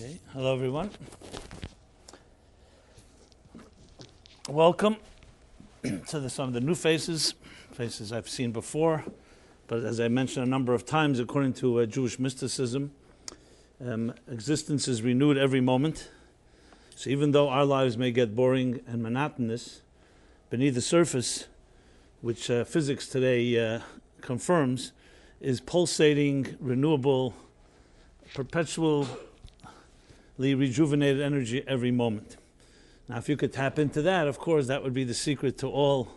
Okay, hello everyone. Welcome to some of the new faces I've seen before, but as I mentioned a number of times, according to Jewish mysticism, existence is renewed every moment. So even though our lives may get boring and monotonous, beneath the surface, which physics today confirms, is pulsating, renewable, perpetually rejuvenated energy every moment. Now, if you could tap into that, of course, that would be the secret to all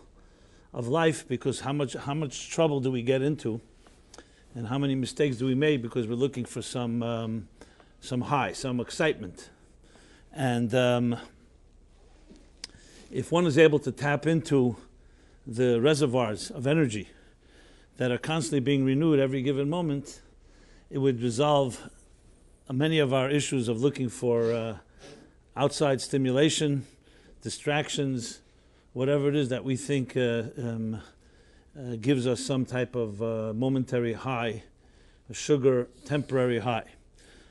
of life, because how much trouble do we get into, and how many mistakes do we make because we're looking for some high, some excitement. And if one is able to tap into the reservoirs of energy that are constantly being renewed every given moment, it would resolve many of our issues of looking for outside stimulation, distractions, whatever it is that we think gives us some type of momentary high, a sugar temporary high.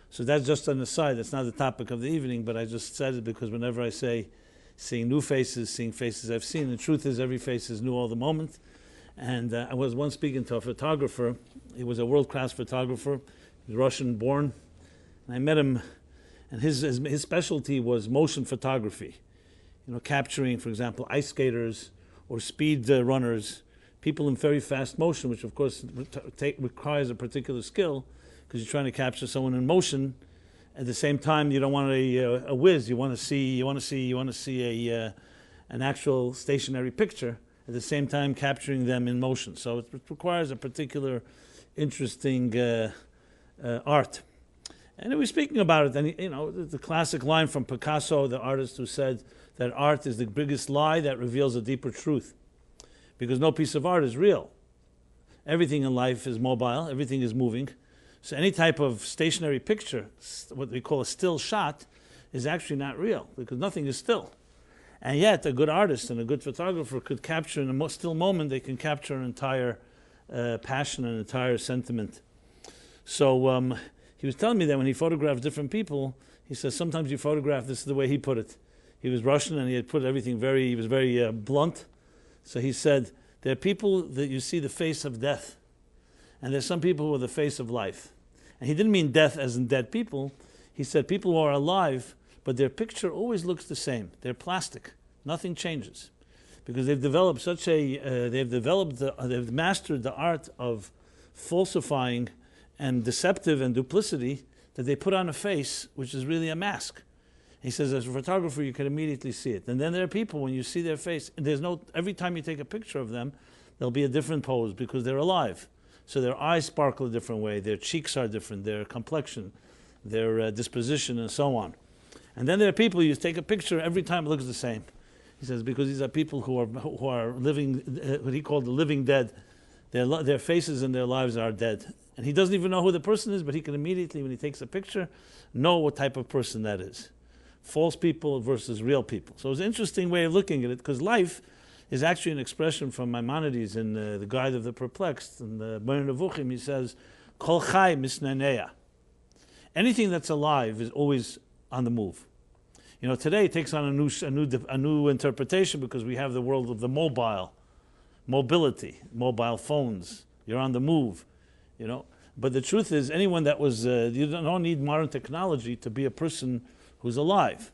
So that's just an aside. That's not the topic of the evening, but I just said it because whenever I say seeing new faces, seeing faces I've seen, the truth is every face is new all the moment. And I was once speaking to a photographer. He was a world-class photographer. He was Russian-born. And I met him, and his specialty was motion photography. You know, capturing, for example, ice skaters or speed runners, people in very fast motion, which of course requires a particular skill, because you're trying to capture someone in motion. At the same time, you don't want a whiz. You want to see an actual stationary picture. At the same time, capturing them in motion. So it requires a particular interesting art. And we were speaking about it, and the classic line from Picasso, the artist, who said that art is the biggest lie that reveals a deeper truth, because no piece of art is real. Everything in life is mobile, everything is moving. So any type of stationary picture, what we call a still shot, is actually not real, because nothing is still. And yet a good artist and a good photographer could capture, in a still moment, they can capture an entire passion, an entire sentiment. So he was telling me that when he photographed different people, he says sometimes you photograph, this is the way he put it. He was Russian and he had put everything he was very blunt. So he said, there are people that you see the face of death, and there's some people who are the face of life. And he didn't mean death as in dead people. He said people who are alive, but their picture always looks the same. They're plastic. Nothing changes. Because they've developed they've mastered the art of falsifying and deceptive and duplicity, that they put on a face which is really a mask. He says, as a photographer, you can immediately see it. And then there are people, when you see their face, every time you take a picture of them, there'll be a different pose because they're alive. So their eyes sparkle a different way, their cheeks are different, their complexion, their disposition, and so on. And then there are people, you take a picture, every time it looks the same. He says, because these are people who are living, what he called the living dead. Their faces and their lives are dead. And he doesn't even know who the person is, but he can immediately, when he takes a picture, know what type of person that is. False people versus real people. So it's an interesting way of looking at it, because life is actually an expression from Maimonides in the Guide of the Perplexed. In the Moreh Nevuchim, he says, Kol chai misnaneya. Anything that's alive is always on the move. Today it takes on a new interpretation, because we have the world of the mobility, mobile phones. You're on the move. But the truth is, anyone that was, you don't need modern technology to be a person who's alive.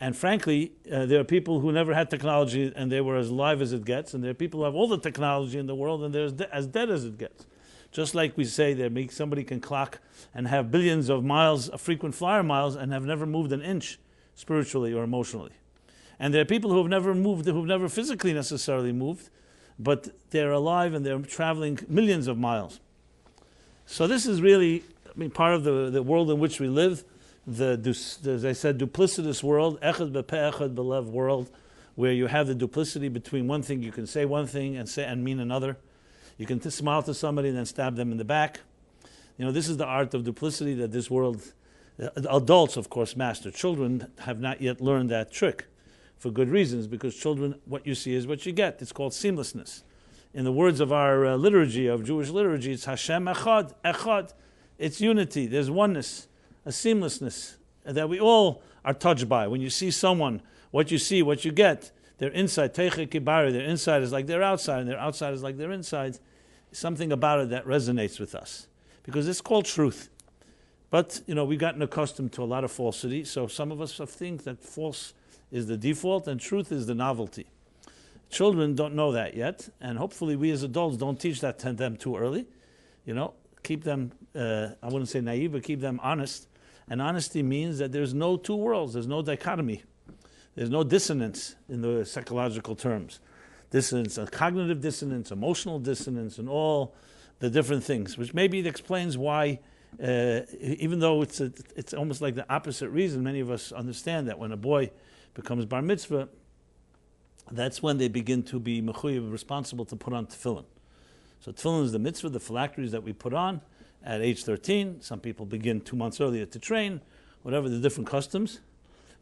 And frankly, there are people who never had technology and they were as alive as it gets, and there are people who have all the technology in the world and they're as dead as it gets. Just like we say that somebody can clock and have billions of miles, of frequent flyer miles, and have never moved an inch spiritually or emotionally. And there are people who have never moved, who have never physically necessarily moved, but they're alive and they're traveling millions of miles. So this is really, part of the world in which we live, as I said, duplicitous world, echad b'peh echad b'lev world, where you have the duplicity between one thing, you can say one thing and mean another. You can smile to somebody and then stab them in the back. This is the art of duplicity that this world, adults of course master. Children have not yet learned that trick, for good reasons, because children, what you see is what you get. It's called seamlessness. In the words of our liturgy, of Jewish liturgy, it's Hashem echad, echad. It's unity, there's oneness, a seamlessness. that we all are touched by. When you see someone, what you see, what you get, their inside, teiche kibari, their inside is like their outside, and their outside is like their inside. Something about it that resonates with us. Because it's called truth. But, we've gotten accustomed to a lot of falsity, so some of us think that false is the default and truth is the novelty. Children don't know that yet, and hopefully we as adults don't teach that to them too early. Keep them, I wouldn't say naive, but keep them honest. And honesty means that there's no two worlds, there's no dichotomy. There's no dissonance in the psychological terms. Dissonance, cognitive dissonance, emotional dissonance, and all the different things, which maybe it explains why, even though it's almost like the opposite reason, many of us understand that when a boy becomes bar mitzvah, that's when they begin to be mechuyev, responsible to put on tefillin. So tefillin is the mitzvah, the phylacteries that we put on at age 13. Some people begin 2 months earlier to train, whatever the different customs.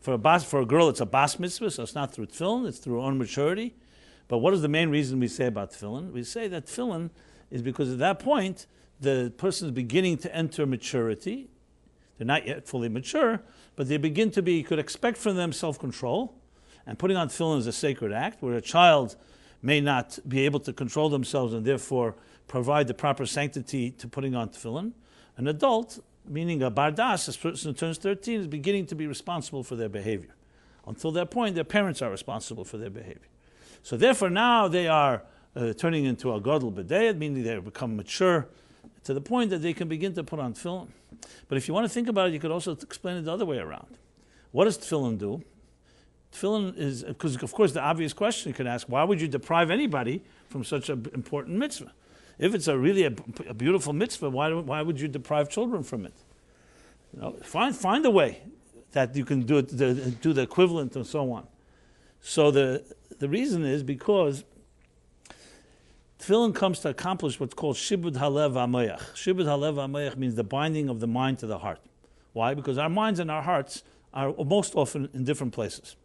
For a girl, it's a bas mitzvah, so it's not through tefillin, it's through her own maturity. But what is the main reason we say about tefillin? We say that tefillin is because at that point, the person is beginning to enter maturity. They're not yet fully mature, but they begin to be, you could expect from them self-control. And putting on tefillin is a sacred act, where a child may not be able to control themselves and therefore provide the proper sanctity to putting on tefillin. An adult, meaning a bardas, a person who turns 13, is beginning to be responsible for their behavior. Until that point, their parents are responsible for their behavior. So therefore now they are turning into a gadol b'dayed, meaning they become mature to the point that they can begin to put on tefillin. But if you want to think about it, you could also explain it the other way around. What does tefillin do? Tefillin is, because of course the obvious question you could ask, why would you deprive anybody from such an important mitzvah? If it's a beautiful mitzvah, why would you deprive children from it? Find a way that you can do the equivalent and so on. So the reason is because tefillin comes to accomplish what's called shibud halev hamoyach. Shibud halev hamoyach means the binding of the mind to the heart. Why? Because our minds and our hearts are most often in different places.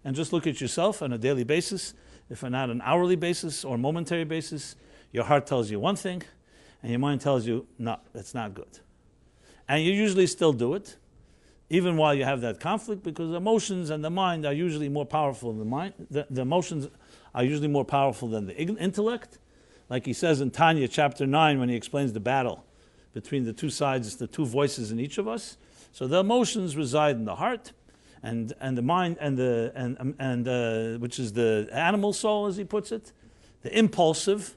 And just look at yourself on a daily basis, if not an hourly basis or momentary basis. Your heart tells you one thing, and your mind tells you, no, that's not good. And you usually still do it, even while you have that conflict, because emotions and the mind are usually more powerful than the mind. The emotions are usually more powerful than the intellect. Like he says in Tanya chapter 9, when he explains the battle between the two sides, the two voices in each of us. So the emotions reside in the heart, and the mind, and which is the animal soul, as he puts it, the impulsive,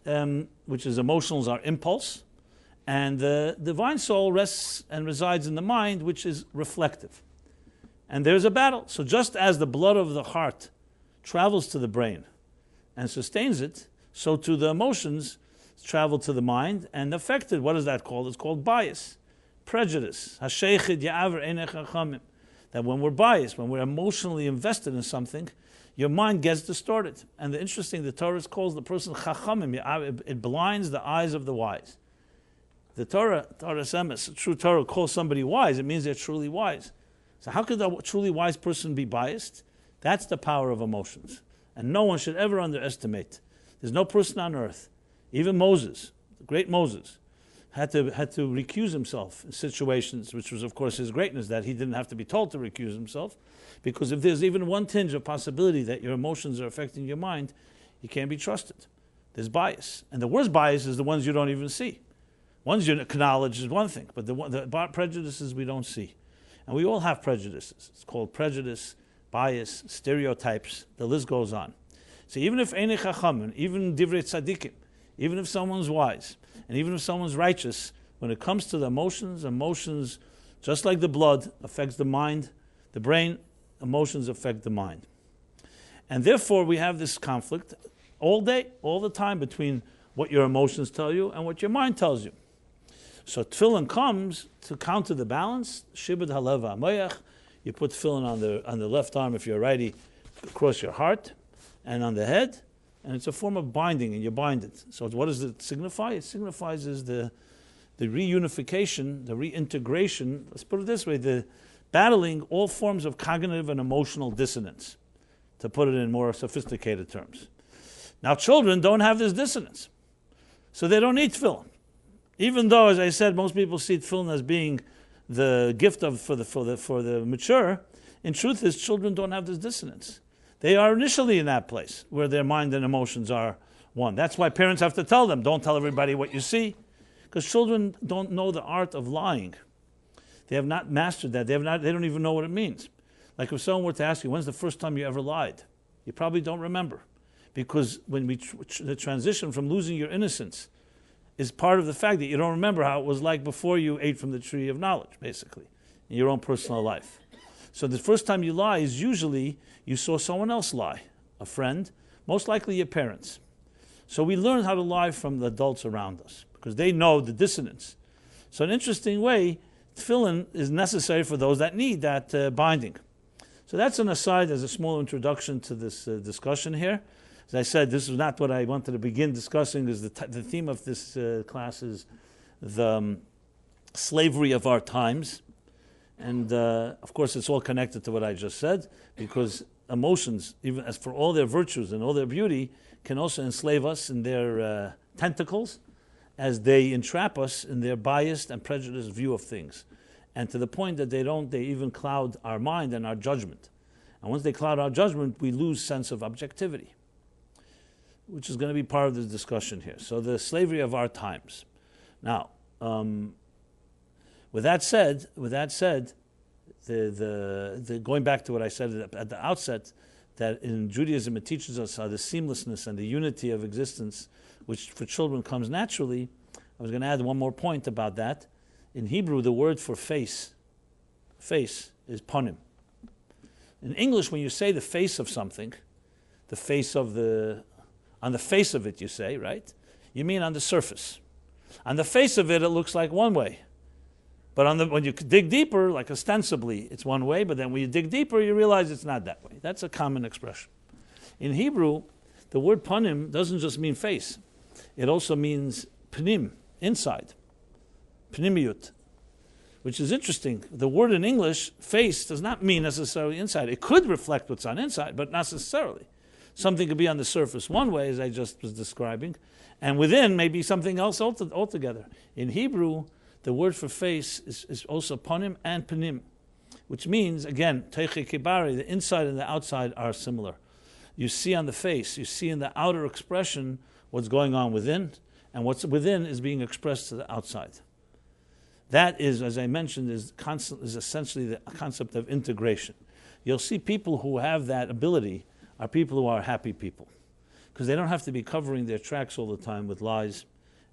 which is emotionals are impulse, and the divine soul rests and resides in the mind, which is reflective. And there's a battle. So just as the blood of the heart travels to the brain and sustains it, so too the emotions travel to the mind and affected. What is that called? It's called bias, prejudice. That when we're biased, when we're emotionally invested in something, your mind gets distorted. And the Torah calls the person chachamim. It blinds the eyes of the wise. The Torah Semes, true Torah, calls somebody wise. It means they're truly wise. So how could a truly wise person be biased? That's the power of emotions. And no one should ever underestimate. There's no person on earth, even Moses, the great Moses, had to recuse himself in situations, which was, of course, his greatness, that he didn't have to be told to recuse himself, because if there's even one tinge of possibility that your emotions are affecting your mind, you can't be trusted. There's bias. And the worst bias is the ones you don't even see. Ones you acknowledge is one thing, but the prejudices we don't see. And we all have prejudices. It's called prejudice, bias, stereotypes. The list goes on. So even if Einei Chachamim, even Divrei Tzadikim, even if someone's wise, and even if someone's righteous, when it comes to the emotions, just like the blood affects the mind, the brain, emotions affect the mind. And therefore we have this conflict all day, all the time, between what your emotions tell you and what your mind tells you. So tefillin comes to counter the balance. Shibud halev hamoyach. You put tefillin on the left arm if you're righty, across your heart, and on the head, and it's a form of binding, and you bind it. So what does it signify? It signifies is the reunification, the reintegration, let's put it this way, the battling all forms of cognitive and emotional dissonance, to put it in more sophisticated terms. Now children don't have this dissonance, so they don't need tefillin. Even though, as I said, most people see tefillin as being the gift of for the mature, in truth, is children don't have this dissonance. They are initially in that place where their mind and emotions are one. That's why parents have to tell them, don't tell everybody what you see, because children don't know the art of lying. They have not mastered that. They don't even know what it means. Like if someone were to ask you, when's the first time you ever lied? You probably don't remember, because when the transition from losing your innocence is part of the fact that you don't remember how it was like before you ate from the tree of knowledge, basically, in your own personal life. So the first time you lie is usually you saw someone else lie, a friend, most likely your parents. So we learn how to lie from the adults around us because they know the dissonance. So in an interesting way, tefillin is necessary for those that need that binding. So that's an aside as a small introduction to this discussion here. As I said, this is not what I wanted to begin discussing. Is the theme of this class is the slavery of our times. And of course, it's all connected to what I just said, because emotions, even as for all their virtues and all their beauty, can also enslave us in their tentacles as they entrap us in their biased and prejudiced view of things. And to the point that they even cloud our mind and our judgment. And once they cloud our judgment, we lose sense of objectivity, which is going to be part of this discussion here. So the slavery of our times. Now, with that said, the going back to what I said at the outset, that in Judaism it teaches us how the seamlessness and the unity of existence, which for children comes naturally. I was going to add one more point about that. In Hebrew, the word for face is panim. In English, when you say the face of something, on the face of it you say, right? You mean on the surface. On the face of it, it looks like one way. But when you dig deeper, like ostensibly, it's one way, but then when you dig deeper, you realize it's not that way. That's a common expression. In Hebrew, the word panim doesn't just mean face. It also means panim, inside. Pnimiyut, which is interesting. The word in English, face, does not mean necessarily inside. It could reflect what's on inside, but not necessarily. Something could be on the surface one way, as I just was describing, and within maybe something else altogether. In Hebrew, the word for face is also panim and panim, which means, again, teiche kibari, the inside and the outside are similar. You see on the face, you see in the outer expression what's going on within, and what's within is being expressed to the outside. That is, as I mentioned, is essentially the concept of integration. You'll see people who have that ability are people who are happy people, because they don't have to be covering their tracks all the time with lies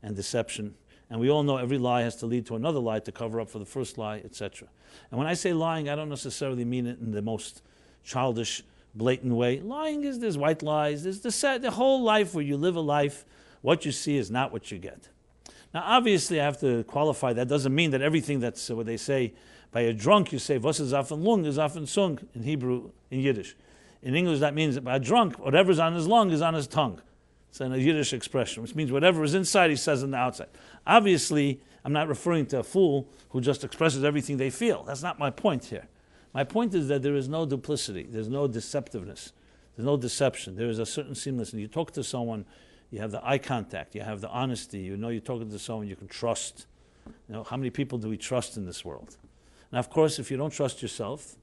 and deception. And we all know every lie has to lead to another lie to cover up for the first lie, etc. And when I say lying, I don't necessarily mean it in the most childish, blatant way. Lying is, there's white lies, there's the whole life where you live a life, what you see is not what you get. Now, obviously, I have to qualify. That doesn't mean that everything that's what they say by a drunk, you say, was is often lung is often sung in Hebrew, in Yiddish. In English, that means that by a drunk, whatever's on his lung is on his tongue. It's a Yiddish expression, which means whatever is inside, he says on the outside. Obviously, I'm not referring to a fool who just expresses everything they feel. That's not my point here. My point is that there is no duplicity. There's no deceptiveness. There's no deception. There is a certain seamlessness. You talk to someone, you have the eye contact, you have the honesty, you know you're talking to someone you can trust. You know, how many people do we trust in this world? Now, of course, if you don't trust yourself,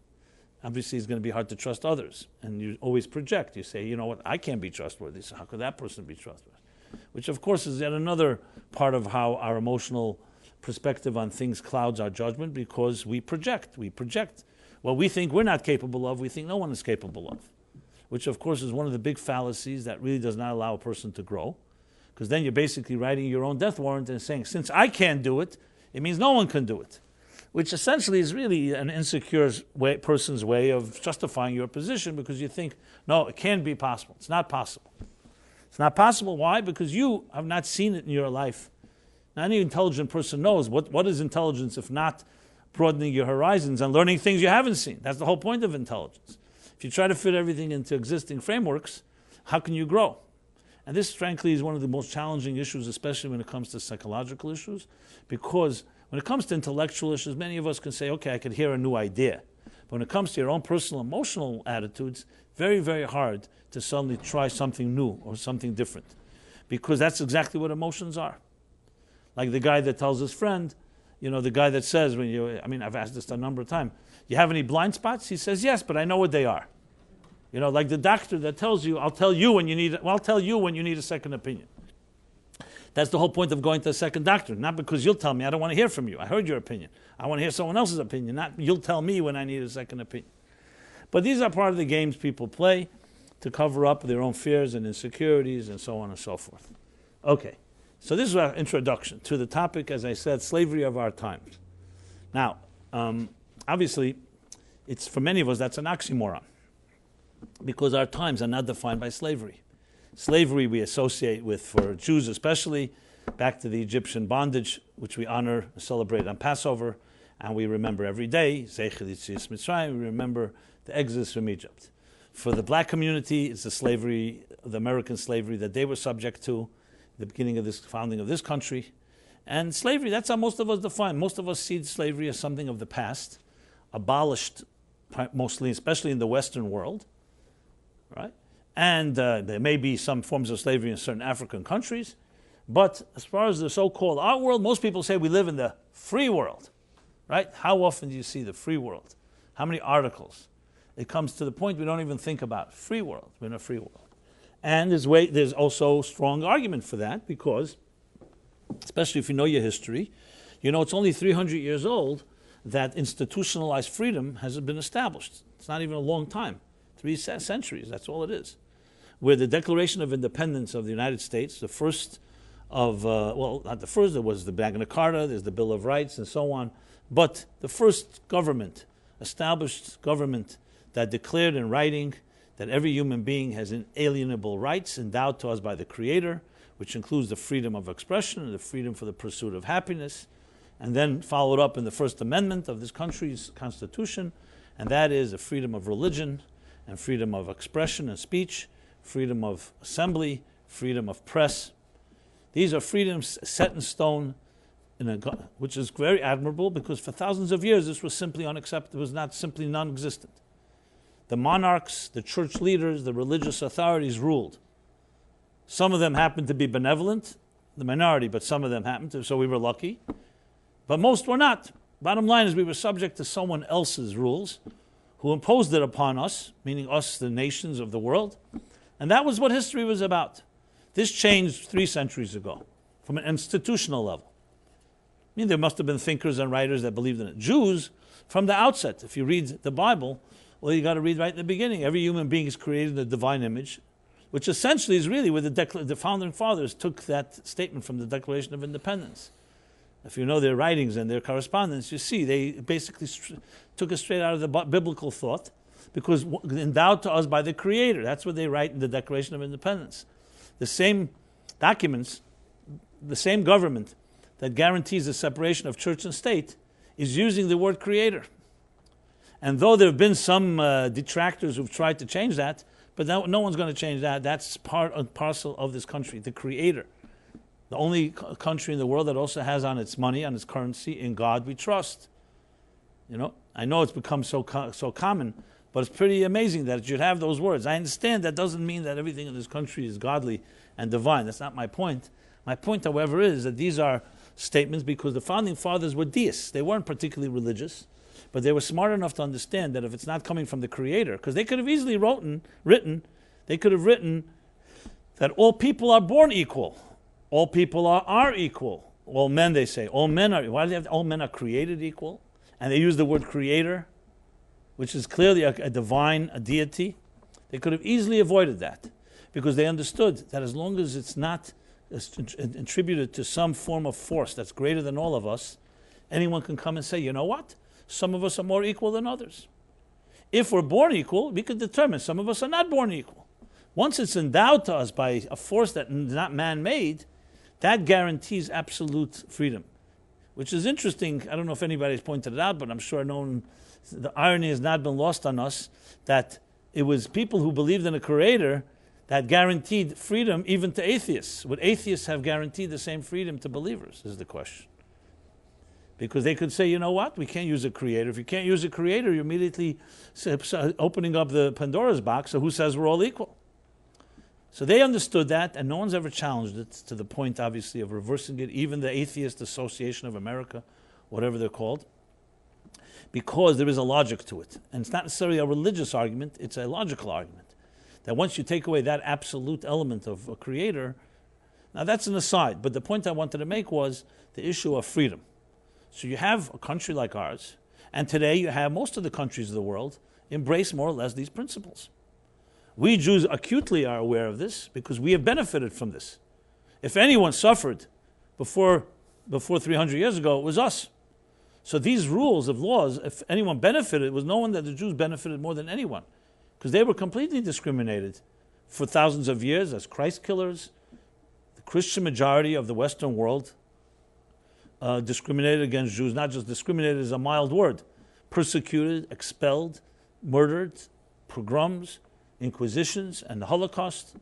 obviously it's going to be hard to trust others. And you always project. You say, you know what, I can't be trustworthy, so how could that person be trustworthy? Which, of course, is yet another part of how our emotional perspective on things clouds our judgment, because we project. We project what we think we're not capable of, we think no one is capable of. Which, of course, is one of the big fallacies that really does not allow a person to grow. Because then you're basically writing your own death warrant and saying, since I can't do it, it means no one can do it. Which essentially is really an insecure person's way of justifying your position, because you think, no, it can't be possible. It's not possible. It's not possible. Why? Because you have not seen it in your life. Now, any intelligent person knows what is intelligence if not broadening your horizons and learning things you haven't seen. That's the whole point of intelligence. If you try to fit everything into existing frameworks, how can you grow? And this, frankly, is one of the most challenging issues, especially when it comes to psychological issues, because when it comes to intellectual issues, many of us can say, okay, I could hear a new idea. But when it comes to your own personal emotional attitudes, very, very hard to suddenly try something new or something different, because that's exactly what emotions are. Like the guy that tells his friend, the guy that says I've asked this a number of times, you have any blind spots? He says, yes, but I know what they are. Like the doctor that tells you, I'll tell you when you need a second opinion. That's the whole point of going to a second doctor. Not because you'll tell me, I don't want to hear from you. I heard your opinion. I want to hear someone else's opinion, not you'll tell me when I need a second opinion. But these are part of the games people play to cover up their own fears and insecurities and so on and so forth. Okay, so this is our introduction to the topic, as I said, slavery of our times. Now, obviously, it's for many of us, that's an oxymoron, because our times are not defined by slavery. Slavery we associate with, for Jews especially, back to the Egyptian bondage, which we honor and celebrate on Passover, and we remember every day, Zeicher Yetzias Mitzrayim, we remember the exodus from Egypt. For the black community, it's the slavery, the American slavery that they were subject to, the beginning of this founding of this country. And slavery, that's how most of us define. Most of us see slavery as something of the past, abolished mostly, especially in the Western world, right? And there may be some forms of slavery in certain African countries, but as far as the so-called art world, most people say we live in the free world, right? How often do you see the free world? How many articles? It comes to the point we don't even think about free world. We're in a free world. And there's also strong argument for that, because, especially if you know your history, it's only 300 years old that institutionalized freedom has been established. It's not even a long time. 3 centuries, that's all it is. Where the Declaration of Independence of the United States, the first of, not the first, there was the Magna Carta, there's the Bill of Rights and so on, but the first established government that declared in writing that every human being has inalienable rights endowed to us by the Creator, which includes the freedom of expression and the freedom for the pursuit of happiness, and then followed up in the First Amendment of this country's Constitution, and that is the freedom of religion and freedom of expression and speech, freedom of assembly, freedom of press. These are freedoms set in stone, which is very admirable, because for thousands of years this was simply unacceptable. It was not simply non-existent. The monarchs, the church leaders, the religious authorities ruled. Some of them happened to be benevolent, the minority, but some of them happened to, so we were lucky. But most were not. Bottom line is we were subject to someone else's rules, who imposed it upon us, meaning us, the nations of the world. And that was what history was about. This changed 3 centuries ago, from an institutional level. There must have been thinkers and writers that believed in it. Jews, from the outset, if you read the Bible, well, you got to read right in the beginning. Every human being is created in the divine image, which essentially is really where the founding fathers took that statement from the Declaration of Independence. If you know their writings and their correspondence, you see they basically took it straight out of the biblical thought, because endowed to us by the Creator. That's what they write in the Declaration of Independence. The same documents, the same government that guarantees the separation of church and state is using the word Creator. And though there have been some detractors who've tried to change that, but no one's going to change that. That's part and parcel of this country, the Creator. The only country in the world that also has on its money, on its currency, in God we trust. I know it's become so common, but it's pretty amazing that it should have those words. I understand that doesn't mean that everything in this country is godly and divine. That's not my point. My point, however, is that these are statements because the founding fathers were deists. They weren't particularly religious, but they were smart enough to understand that if it's not coming from the Creator, because they could have easily written that all people are born equal. All people are equal. All men, they say. All men are. Why do they have all men are created equal? And they use the word Creator, which is clearly a divine, a deity. They could have easily avoided that, because they understood that as long as it's not attributed to some form of force that's greater than all of us, anyone can come and say, you know what? Some of us are more equal than others. If we're born equal, we can determine some of us are not born equal. Once it's endowed to us by a force that is not man-made, that guarantees absolute freedom, which is interesting. I don't know if anybody's pointed it out, but I'm sure the irony has not been lost on us that it was people who believed in a Creator that guaranteed freedom even to atheists. Would atheists have guaranteed the same freedom to believers, is the question. Because they could say, you know what, we can't use a Creator. If you can't use a Creator, you're immediately opening up the Pandora's box, so who says we're all equal? So they understood that, and no one's ever challenged it, to the point, obviously, of reversing it. Even the Atheist Association of America whatever they're called, because there is a logic to it. And it's not necessarily a religious argument, it's a logical argument. That once you take away that absolute element of a creator, now that's an aside, but the point I wanted to make was the issue of freedom. So you have a country like ours, and today you have most of the countries of the world embrace more or less these principles. We Jews acutely are aware of this because we have benefited from this. If anyone suffered before 300 years ago, it was us. So these rules of laws, if anyone benefited, it was no one that the Jews benefited more than anyone, because they were completely discriminated for thousands of years as Christ killers. The Christian majority of the Western world discriminated against Jews. Not just discriminated is a mild word. Persecuted, expelled, murdered, pogroms, inquisitions, and the Holocaust,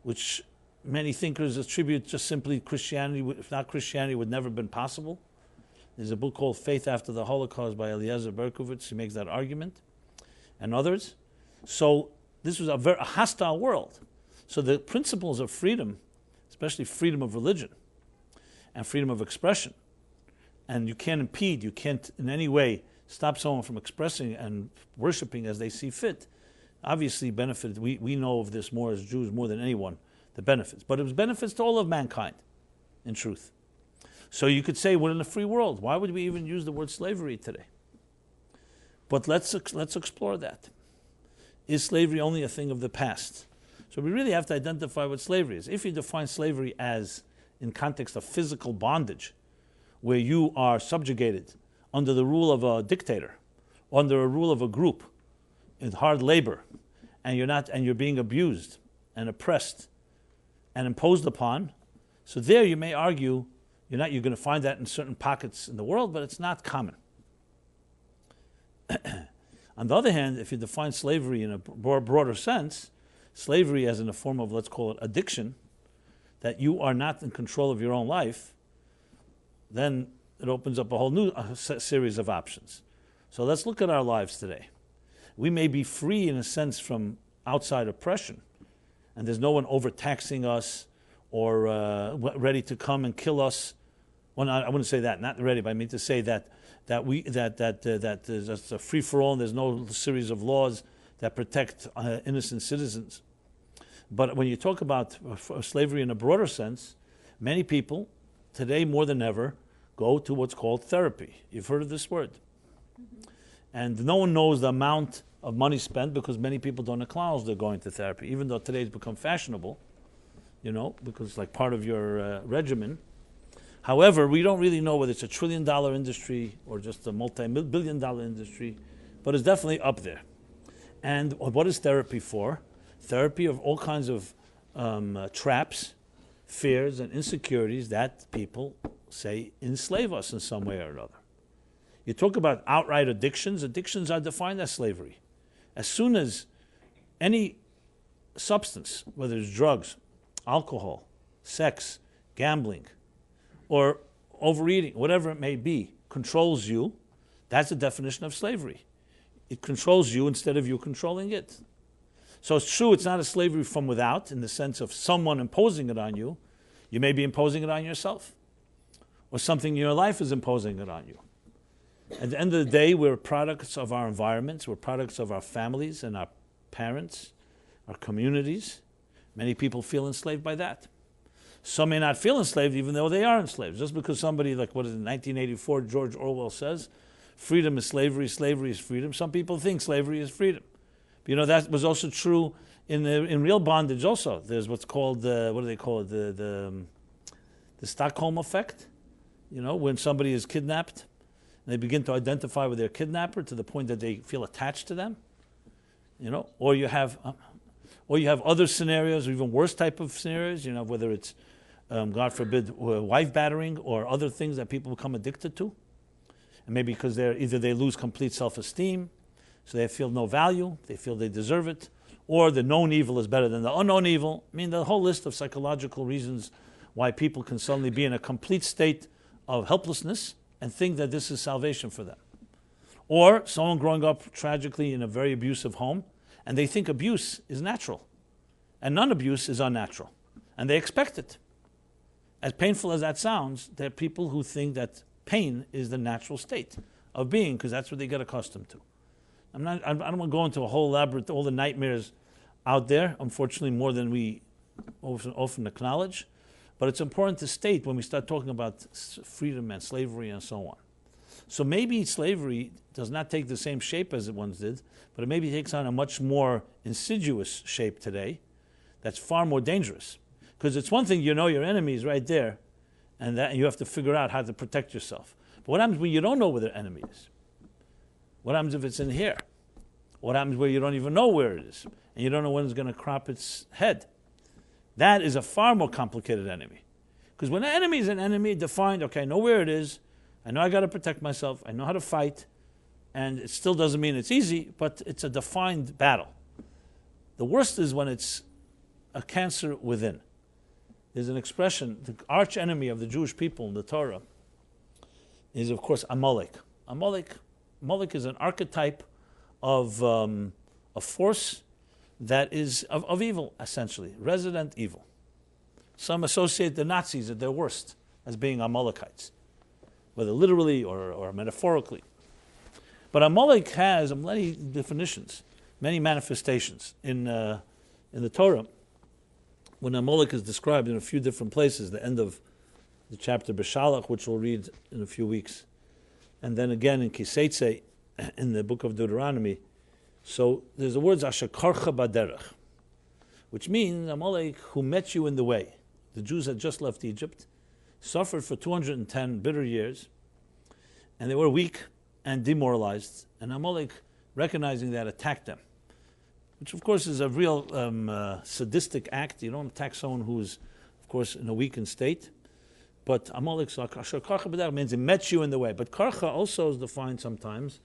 which many thinkers attribute just simply Christianity. If not Christianity, would never have been possible. There's a book called Faith After the Holocaust by Eliezer Berkovitz. He makes that argument, and others. So this was a very hostile world. So the principles of freedom, especially freedom of religion and freedom of expression, and you can't impede, you can't in any way stop someone from expressing and worshiping as they see fit, obviously benefited. We know of this more as Jews more than anyone, the benefits. But it was benefits to all of mankind, in truth. So you could say we're in a free world. Why would we even use the word slavery today? But let's explore that. Is slavery only a thing of the past? So we really have to identify what slavery is. If you define slavery as in context of physical bondage, where you are subjugated under the rule of a dictator, under a rule of a group, in hard labor, and you're being abused and oppressed and imposed upon, so there you may argue you're going to find that in certain pockets in the world, but it's not common. On the other hand, if you define slavery in a broader sense, slavery as in a form of, let's call it, addiction, that you are not in control of your own life, then it opens up a whole new series of options. So let's look at our lives today. We may be free in a sense from outside oppression, and there's no one overtaxing us or ready to come and kill us. Well, I wouldn't say that, not ready, but I mean to say that there's just a free for all, and there's no series of laws that protect innocent citizens. But when you talk about slavery in a broader sense, many people today more than ever go to what's called therapy. You've heard of this word. Mm-hmm. And no one knows the amount of money spent because many people don't acknowledge they're going to therapy, even though today it's become fashionable, because it's like part of your regimen. However, we don't really know whether it's $1 trillion industry or just a multi-billion-dollar industry, but it's definitely up there. And what is therapy for? Therapy of all kinds of traps, fears, and insecurities that people say enslave us in some way or another. You talk about outright addictions. Addictions are defined as slavery. As soon as any substance, whether it's drugs, alcohol, sex, gambling, or overeating, whatever it may be, controls you, that's the definition of slavery. It controls you instead of you controlling it. So it's true, it's not a slavery from without in the sense of someone imposing it on you. You may be imposing it on yourself, or something in your life is imposing it on you. At the end of the day, we're products of our environments, we're products of our families and our parents, our communities. Many people feel enslaved by that. Some may not feel enslaved even though they are enslaved. Just because somebody, like what is it, 1984, George Orwell says, freedom is slavery, slavery is freedom. Some people think slavery is freedom. But that was also true in real bondage also. There's what's called, what do they call it, the Stockholm effect. When somebody is kidnapped, and they begin to identify with their kidnapper to the point that they feel attached to them. Or you have other scenarios, or even worse type of scenarios, whether it's, God forbid, wife battering or other things that people become addicted to. And maybe because either they lose complete self-esteem, so they feel no value, they feel they deserve it, or the known evil is better than the unknown evil. I mean, the whole list of psychological reasons why people can suddenly be in a complete state of helplessness and think that this is salvation for them. Or someone growing up tragically in a very abusive home, and they think abuse is natural, and non-abuse is unnatural, and they expect it. As painful as that sounds, there are people who think that pain is the natural state of being, because that's what they get accustomed to. I don't want to go into a whole elaborate, all the nightmares out there, unfortunately more than we often acknowledge, but it's important to state when we start talking about freedom and slavery and so on. So maybe slavery does not take the same shape as it once did, but it maybe takes on a much more insidious shape today that's far more dangerous. Because it's one thing, you know your enemy is right there, and that you have to figure out how to protect yourself. But what happens when you don't know where the enemy is? What happens if it's in here? What happens where you don't even know where it is, and you don't know when it's going to crop its head? That is a far more complicated enemy. Because when an enemy is an enemy defined, okay, I know where it is, I know I got to protect myself, I know how to fight, and it still doesn't mean it's easy, but it's a defined battle. The worst is when it's a cancer within. There's an expression, the arch enemy of the Jewish people in the Torah is, of course, Amalek. Amalek is an archetype of a force that is of evil, essentially, resident evil. Some associate the Nazis at their worst as being Amalekites, whether literally or metaphorically. But Amalek has many definitions, many manifestations. In the Torah, when Amalek is described in a few different places, the end of the chapter Beshalach, which we'll read in a few weeks, and then again in Kiseitze, in the book of Deuteronomy. So there's the words Asher karcha baderech, which means Amalek, who met you in the way. The Jews had just left Egypt, suffered for 210 bitter years, and they were weak and demoralized, and Amalek, recognizing that, attacked them, which of course is a real sadistic act. You don't attack someone who is, of course, in a weakened state. But Amalek means it met you in the way. But karcha also is defined sometimes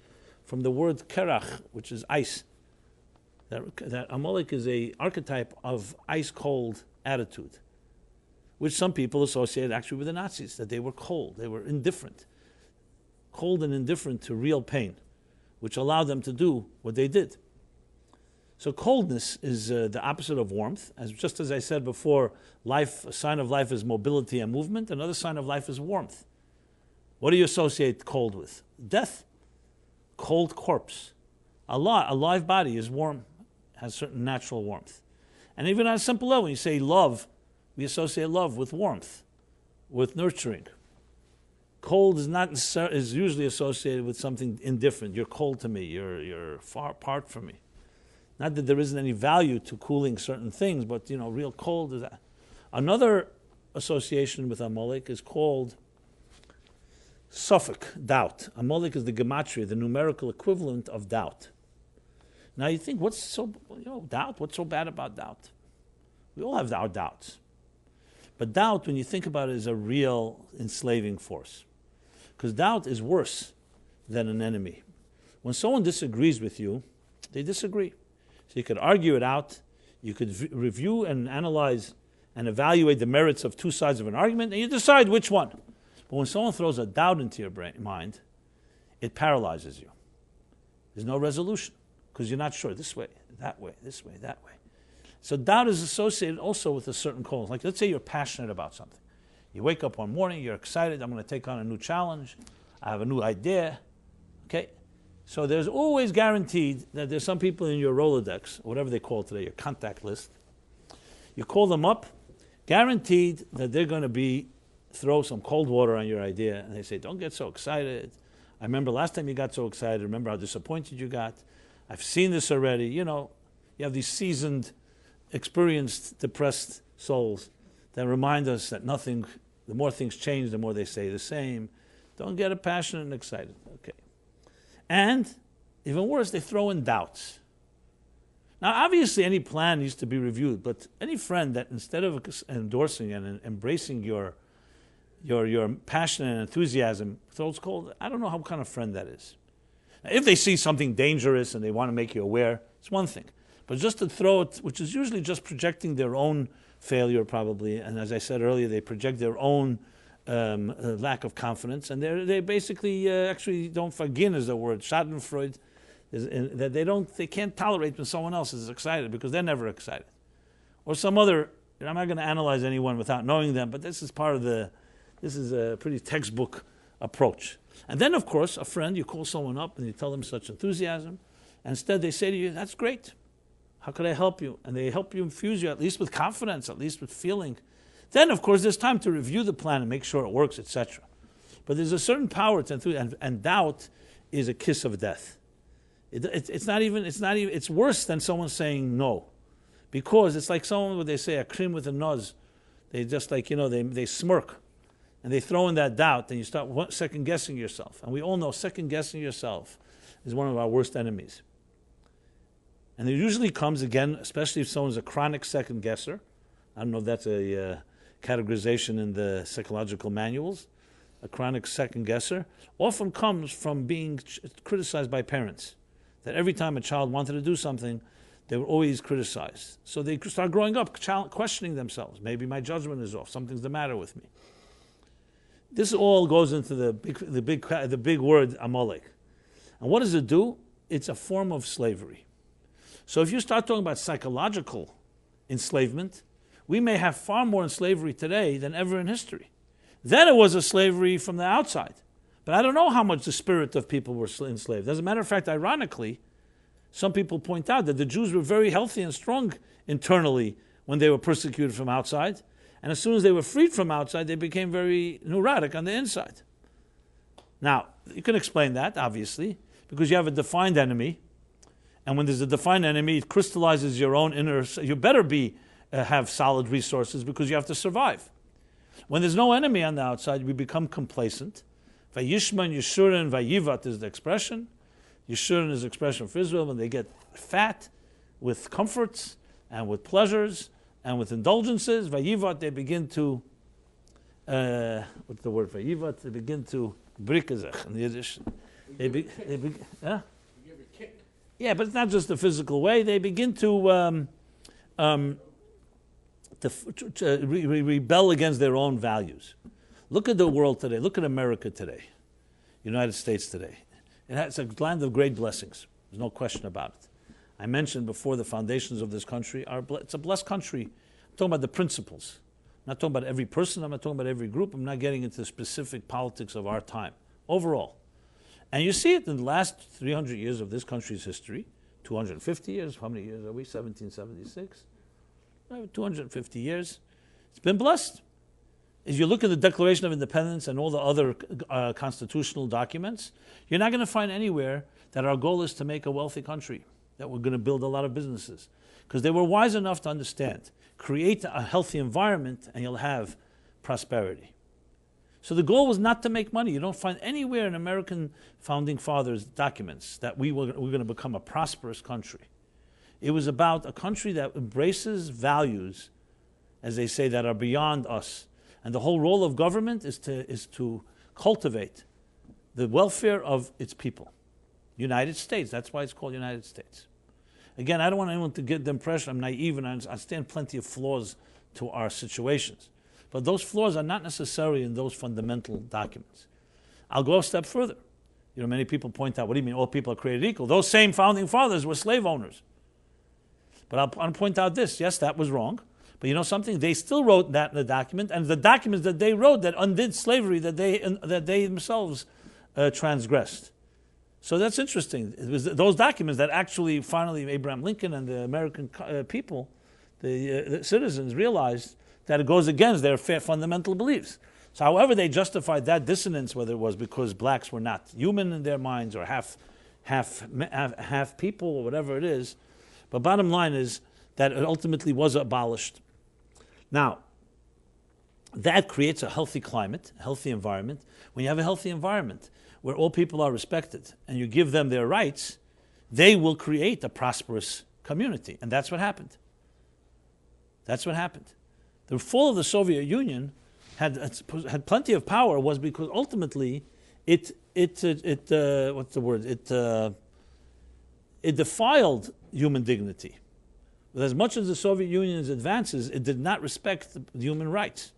from the word kerach, which is ice. That Amalek is an archetype of ice-cold attitude, which some people associate actually with the Nazis, that they were cold, they were indifferent. Cold and indifferent to real pain, which allowed them to do what they did. So coldness is the opposite of warmth. Just as I said before, life, a sign of life is mobility and movement. Another sign of life is warmth. What do you associate cold with? Death. Cold corpse. A live body is warm, has certain natural warmth. And even on a simple level, when you say love, we associate love with warmth, with nurturing. Cold is usually associated with something indifferent. You're cold to me. You're far apart from me. Not that there isn't any value to cooling certain things, but real cold is that. Another association with Amalek is called suffix, doubt. Amalek is the gematria, the numerical equivalent of doubt. Now you think, what's so doubt? What's so bad about doubt? We all have our doubts. But doubt, when you think about it, is a real enslaving force. Because doubt is worse than an enemy. When someone disagrees with you, they disagree. So you could argue it out, you could review and analyze and evaluate the merits of two sides of an argument, and you decide which one. But when someone throws a doubt into your mind, it paralyzes you. There's no resolution, because you're not sure, this way, that way, this way, that way. So doubt is associated also with a certain cause. Like let's say you're passionate about something. You wake up one morning, you're excited, I'm going to take on a new challenge, I have a new idea, okay? So there's always guaranteed that there's some people in your Rolodex, or whatever they call it today, your contact list. You call them up, guaranteed that they're going to throw some cold water on your idea, and they say, don't get so excited. I remember last time you got so excited, remember how disappointed you got. I've seen this already. You have these seasoned, experienced, depressed souls that remind us that the more things change, the more they stay the same. Don't get passionate and excited. Okay. And, even worse, they throw in doubts. Now, obviously, any plan needs to be reviewed, but any friend that instead of endorsing and embracing your passion and enthusiasm throws cold, I don't know what kind of friend that is. Now, if they see something dangerous and they want to make you aware, it's one thing. But just to throw it, which is usually just projecting their own failure probably, and as I said earlier, they project their own lack of confidence, and they basically actually don't vergehen is the word, Schadenfreude, that they can't tolerate when someone else is excited because they're never excited. Or some other, I'm not going to analyze anyone without knowing them, but this is a pretty textbook approach. And then, of course, a friend, you call someone up and you tell them such enthusiasm, and instead they say to you, that's great. How could I help you? And they help you infuse you, at least with confidence, at least with feeling. Then, of course, there's time to review the plan and make sure it works, etc. But there's a certain power to enthusiasm, and doubt is a kiss of death. It's worse than someone saying no. Because it's like someone, what they say, a cream with a nose. They just like, they smirk. And they throw in that doubt, and you start second-guessing yourself. And we all know second-guessing yourself is one of our worst enemies. And it usually comes, again, especially if someone's a chronic second-guesser. I don't know if that's a categorization in the psychological manuals. A chronic second-guesser often comes from being criticized by parents. That every time a child wanted to do something, they were always criticized. So they start growing up questioning themselves. Maybe my judgment is off. Something's the matter with me. This all goes into the big word Amalek. And what does it do? It's a form of slavery. So if you start talking about psychological enslavement, we may have far more in slavery today than ever in history. Then it was a slavery from the outside. But I don't know how much the spirit of people were enslaved. As a matter of fact, ironically, some people point out that the Jews were very healthy and strong internally when they were persecuted from outside. And as soon as they were freed from outside, they became very neurotic on the inside. Now, you can explain that, obviously, because you have a defined enemy. And when there's a defined enemy, it crystallizes your own inner... You better have solid resources because you have to survive. When there's no enemy on the outside, we become complacent. Vayishman, Yeshurin, Vayivat is the expression. Yeshurin is the expression for Israel when they get fat with comforts and with pleasures and with indulgences. Vayivat, they begin to, what's the word Vayivat? They begin to, brikazech in Yiddish. Huh? You give a kick. Yeah, but it's not just the physical way. They begin to rebel against their own values. Look at the world today. Look at America today. United States today. It's a land of great blessings. There's no question about it. I mentioned before the foundations of this country it's a blessed country. I'm talking about the principles. I'm not talking about every person. I'm not talking about every group. I'm not getting into the specific politics of our time. Overall. And you see it in the last 300 years of this country's history. 250 years. How many years are we? 1776. 250 years. It's been blessed. As you look at the Declaration of Independence and all the other constitutional documents, you're not going to find anywhere that our goal is to make a wealthy country, that we're going to build a lot of businesses. Because they were wise enough to understand, create a healthy environment and you'll have prosperity. So the goal was not to make money. You don't find anywhere in American founding fathers' documents that we're going to become a prosperous country. It was about a country that embraces values, as they say, that are beyond us. And the whole role of government is to cultivate the welfare of its people. United States, that's why it's called United States. Again, I don't want anyone to get the impression I'm naive and I understand plenty of flaws to our situations. But those flaws are not necessarily in those fundamental documents. I'll go a step further. Many people point out, what do you mean all people are created equal? Those same founding fathers were slave owners. But I'll point out this, yes, that was wrong. But something? They still wrote that in the document, and the documents that they wrote that undid slavery that they themselves transgressed. So that's interesting. It was those documents that actually finally Abraham Lincoln and the American people, the citizens, realized that it goes against their fundamental beliefs. So however they justified that dissonance, whether it was because blacks were not human in their minds or half people or whatever it is, but bottom line is that it ultimately was abolished. Now, that creates a healthy climate, a healthy environment. When you have a healthy environment where all people are respected and you give them their rights, they will create a prosperous community. And that's what happened. That's what happened. The fall of the Soviet Union had plenty of power was because ultimately it defiled human dignity. But as much as the Soviet Union's advances, it did not respect the human rights.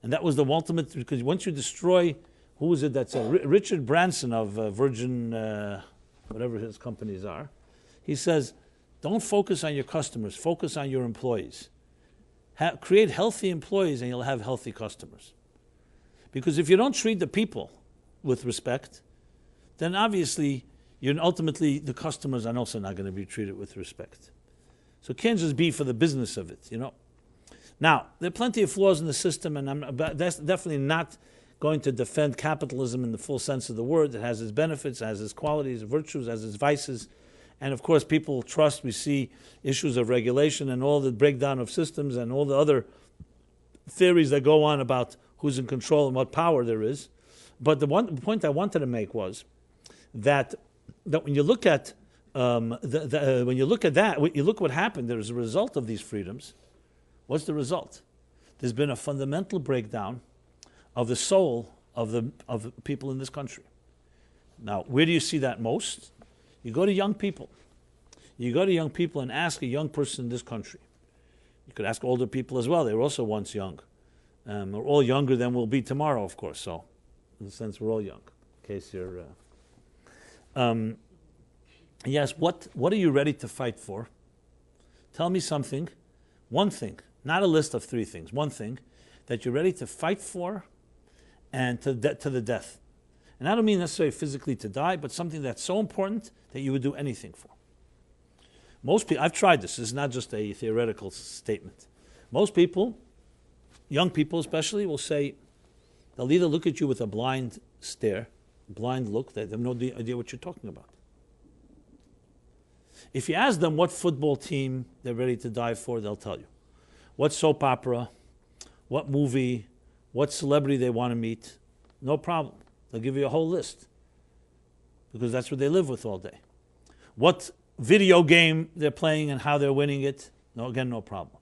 And that was the ultimate, because once you destroy, who was it that's Richard Branson of Virgin, whatever his companies are, he says, don't focus on your customers, focus on your employees. Create healthy employees and you'll have healthy customers. Because if you don't treat the people with respect, then obviously ultimately the customers are also not going to be treated with respect. So it can't just be for the business of it, Now, there are plenty of flaws in the system, and that's definitely not going to defend capitalism in the full sense of the word. It has its benefits, has its qualities, virtues, has its vices. And of course, people trust. We see issues of regulation and all the breakdown of systems and all the other theories that go on about who's in control and what power there is. But the point I wanted to make was that when you look at when you look at what happened as a result of these freedoms. What's the result? There's been a fundamental breakdown of the soul of people in this country. Now, where do you see that most? You go to young people. You go to young people and ask a young person in this country. You could ask older people as well. They were also once young. We're all younger than we'll be tomorrow, of course. So, in a sense, we're all young. In case you're... yes, what are you ready to fight for? Tell me something, one thing, not a list of 3 things, one thing that you're ready to fight for and to the death. And I don't mean necessarily physically to die, but something that's so important that you would do anything for. Most people, I've tried this is not just a theoretical statement. Most people, young people especially, will say, they'll either look at you with a blind stare, blind look, they have no idea what you're talking about. If you ask them what football team they're ready to die for, they'll tell you. What soap opera, what movie, what celebrity they want to meet, no problem. They'll give you a whole list because that's what they live with all day. What video game they're playing and how they're winning it, no problem.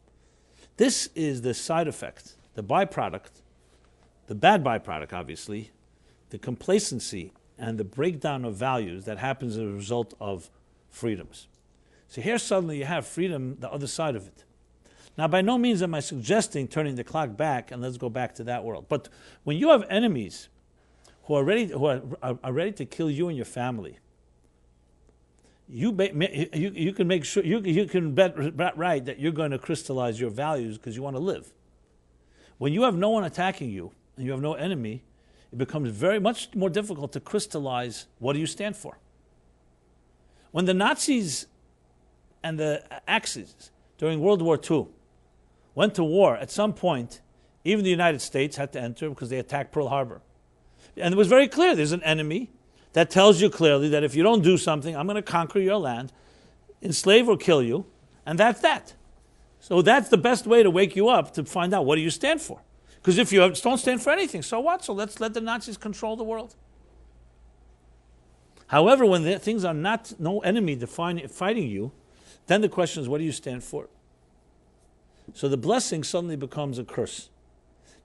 This is the side effect, the byproduct, the bad byproduct, obviously, the complacency and the breakdown of values that happens as a result of freedoms. So here suddenly you have freedom, the other side of it. Now, by no means am I suggesting turning the clock back and let's go back to that world. But when you have enemies who are ready to kill you and your family, you can make sure you can bet right that you're going to crystallize your values because you want to live. When you have no one attacking you and you have no enemy, it becomes very much more difficult to crystallize what do you stand for. When the Nazis and the Axis during World War II went to war, at some point, even the United States had to enter because they attacked Pearl Harbor. And it was very clear there's an enemy that tells you clearly that if you don't do something, I'm going to conquer your land, enslave or kill you, and that's that. So that's the best way to wake you up to find out what do you stand for. Because if you don't stand for anything, so what? So let's let the Nazis control the world. However, when things are no enemy fighting you, then the question is, what do you stand for? So the blessing suddenly becomes a curse.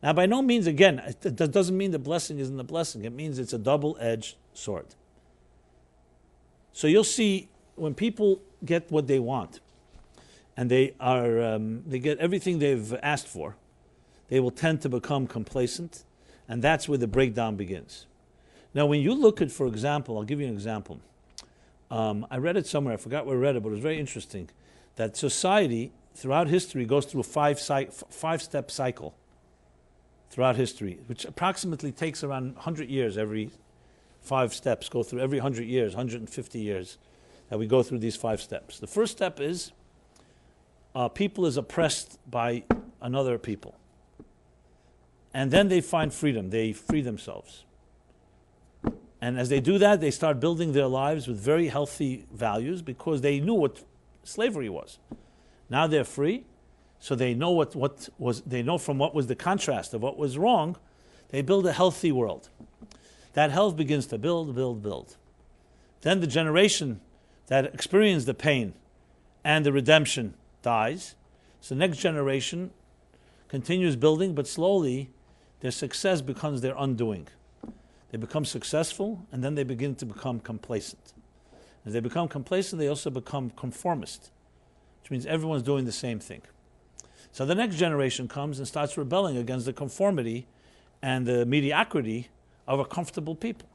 Now, by no means, again, it doesn't mean the blessing isn't a blessing. It means it's a double-edged sword. So you'll see when people get what they want, and they get everything they've asked for, they will tend to become complacent, and that's where the breakdown begins. Now, when you look at, for example, I'll give you an example. I read it somewhere, I forgot where I read it, but it was very interesting, that society throughout history goes through a five-step cycle throughout history, which approximately takes around 100 years. Every 5 steps go through every 100 years, 150 years, that we go through these 5 steps. The first step is people is oppressed by another people. And then they find freedom. They free themselves. And as they do that, they start building their lives with very healthy values because they knew what slavery was. Now they're free, so they know what was. They know from what was the contrast of what was wrong. They build a healthy world. That health begins to build. Then the generation that experienced the pain and the redemption dies. So the next generation continues building, but slowly their success becomes their undoing. They become successful, and then they begin to become complacent. As they become complacent, they also become conformist, which means everyone's doing the same thing. So the next generation comes and starts rebelling against the conformity and the mediocrity of a comfortable people.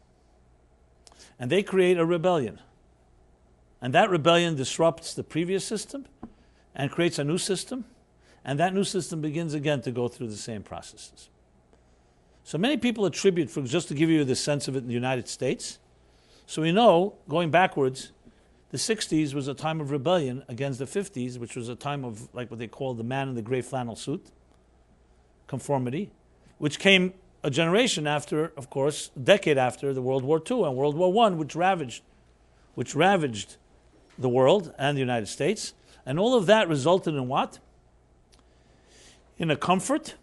And they create a rebellion. And that rebellion disrupts the previous system and creates a new system, and that new system begins again to go through the same processes. So many people attribute, just to give you the sense of it in the United States, so we know, going backwards, the 60s was a time of rebellion against the 50s, which was a time of, like what they call the man in the gray flannel suit, conformity, which came a generation after, of course, a decade after the World War II and World War I, which ravaged the world and the United States. And all of that resulted in what? In a comfort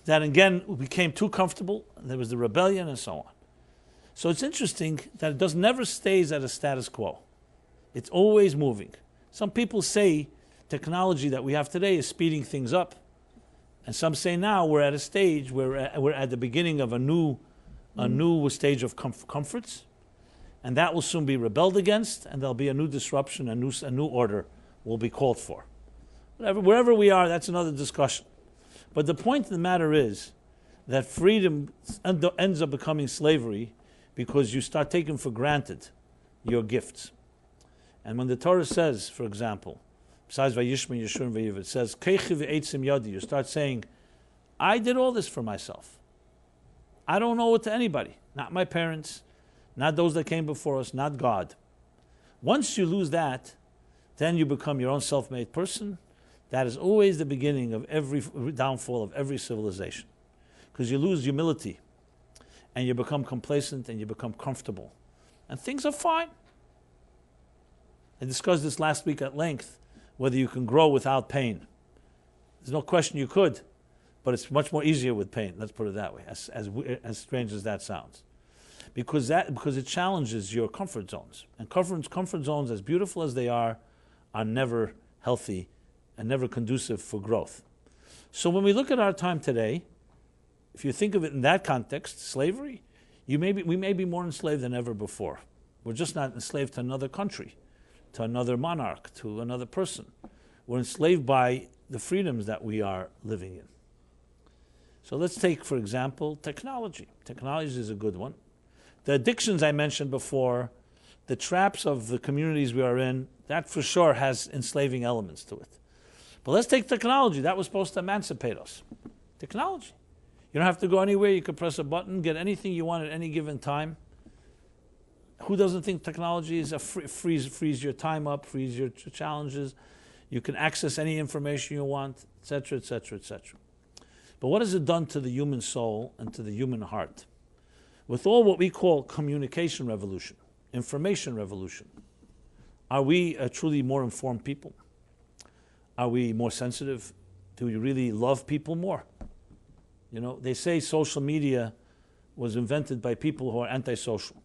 that, again, became too comfortable. There was the rebellion and so on. So it's interesting that it never stays at a status quo. It's always moving. Some people say technology that we have today is speeding things up. And some say now we're at a stage where we're at the beginning of a new stage of comforts. And that will soon be rebelled against, and there'll be a new disruption, a new order will be called for. Wherever we are, that's another discussion. But the point of the matter is that freedom ends up becoming slavery because you start taking for granted your gifts. And when the Torah says, for example, besides Vayishma, Yeshurun, Vayiv, it says, Keichiv Eitzim Yadi, you start saying, I did all this for myself. I don't owe it to anybody, not my parents, not those that came before us, not God. Once you lose that, then you become your own self-made person. That is always the beginning of every downfall of every civilization. Because you lose humility, and you become complacent, and you become comfortable. And things are fine. I discussed this last week at length, whether you can grow without pain. There's no question you could, but it's much more easier with pain, let's put it that way, as strange as that sounds. Because it challenges your comfort zones. And comfort zones, as beautiful as they are never healthy and never conducive for growth. So when we look at our time today, if you think of it in that context, slavery, we may be more enslaved than ever before. We're just not enslaved to another country, to another monarch, to another person. We're enslaved by the freedoms that we are living in. So let's take, for example, technology. Technology is a good one. The addictions I mentioned before, the traps of the communities we are in, that for sure has enslaving elements to it. But let's take technology. That was supposed to emancipate us. Technology. You don't have to go anywhere. You can press a button, get anything you want at any given time. Who doesn't think technology is frees your time up, frees your challenges? You can access any information you want, etc., etc., etc. But what has it done to the human soul and to the human heart? With all what we call communication revolution, information revolution, are we truly more informed people? Are we more sensitive? Do we really love people more? You know, they say social media was invented by people who are antisocial.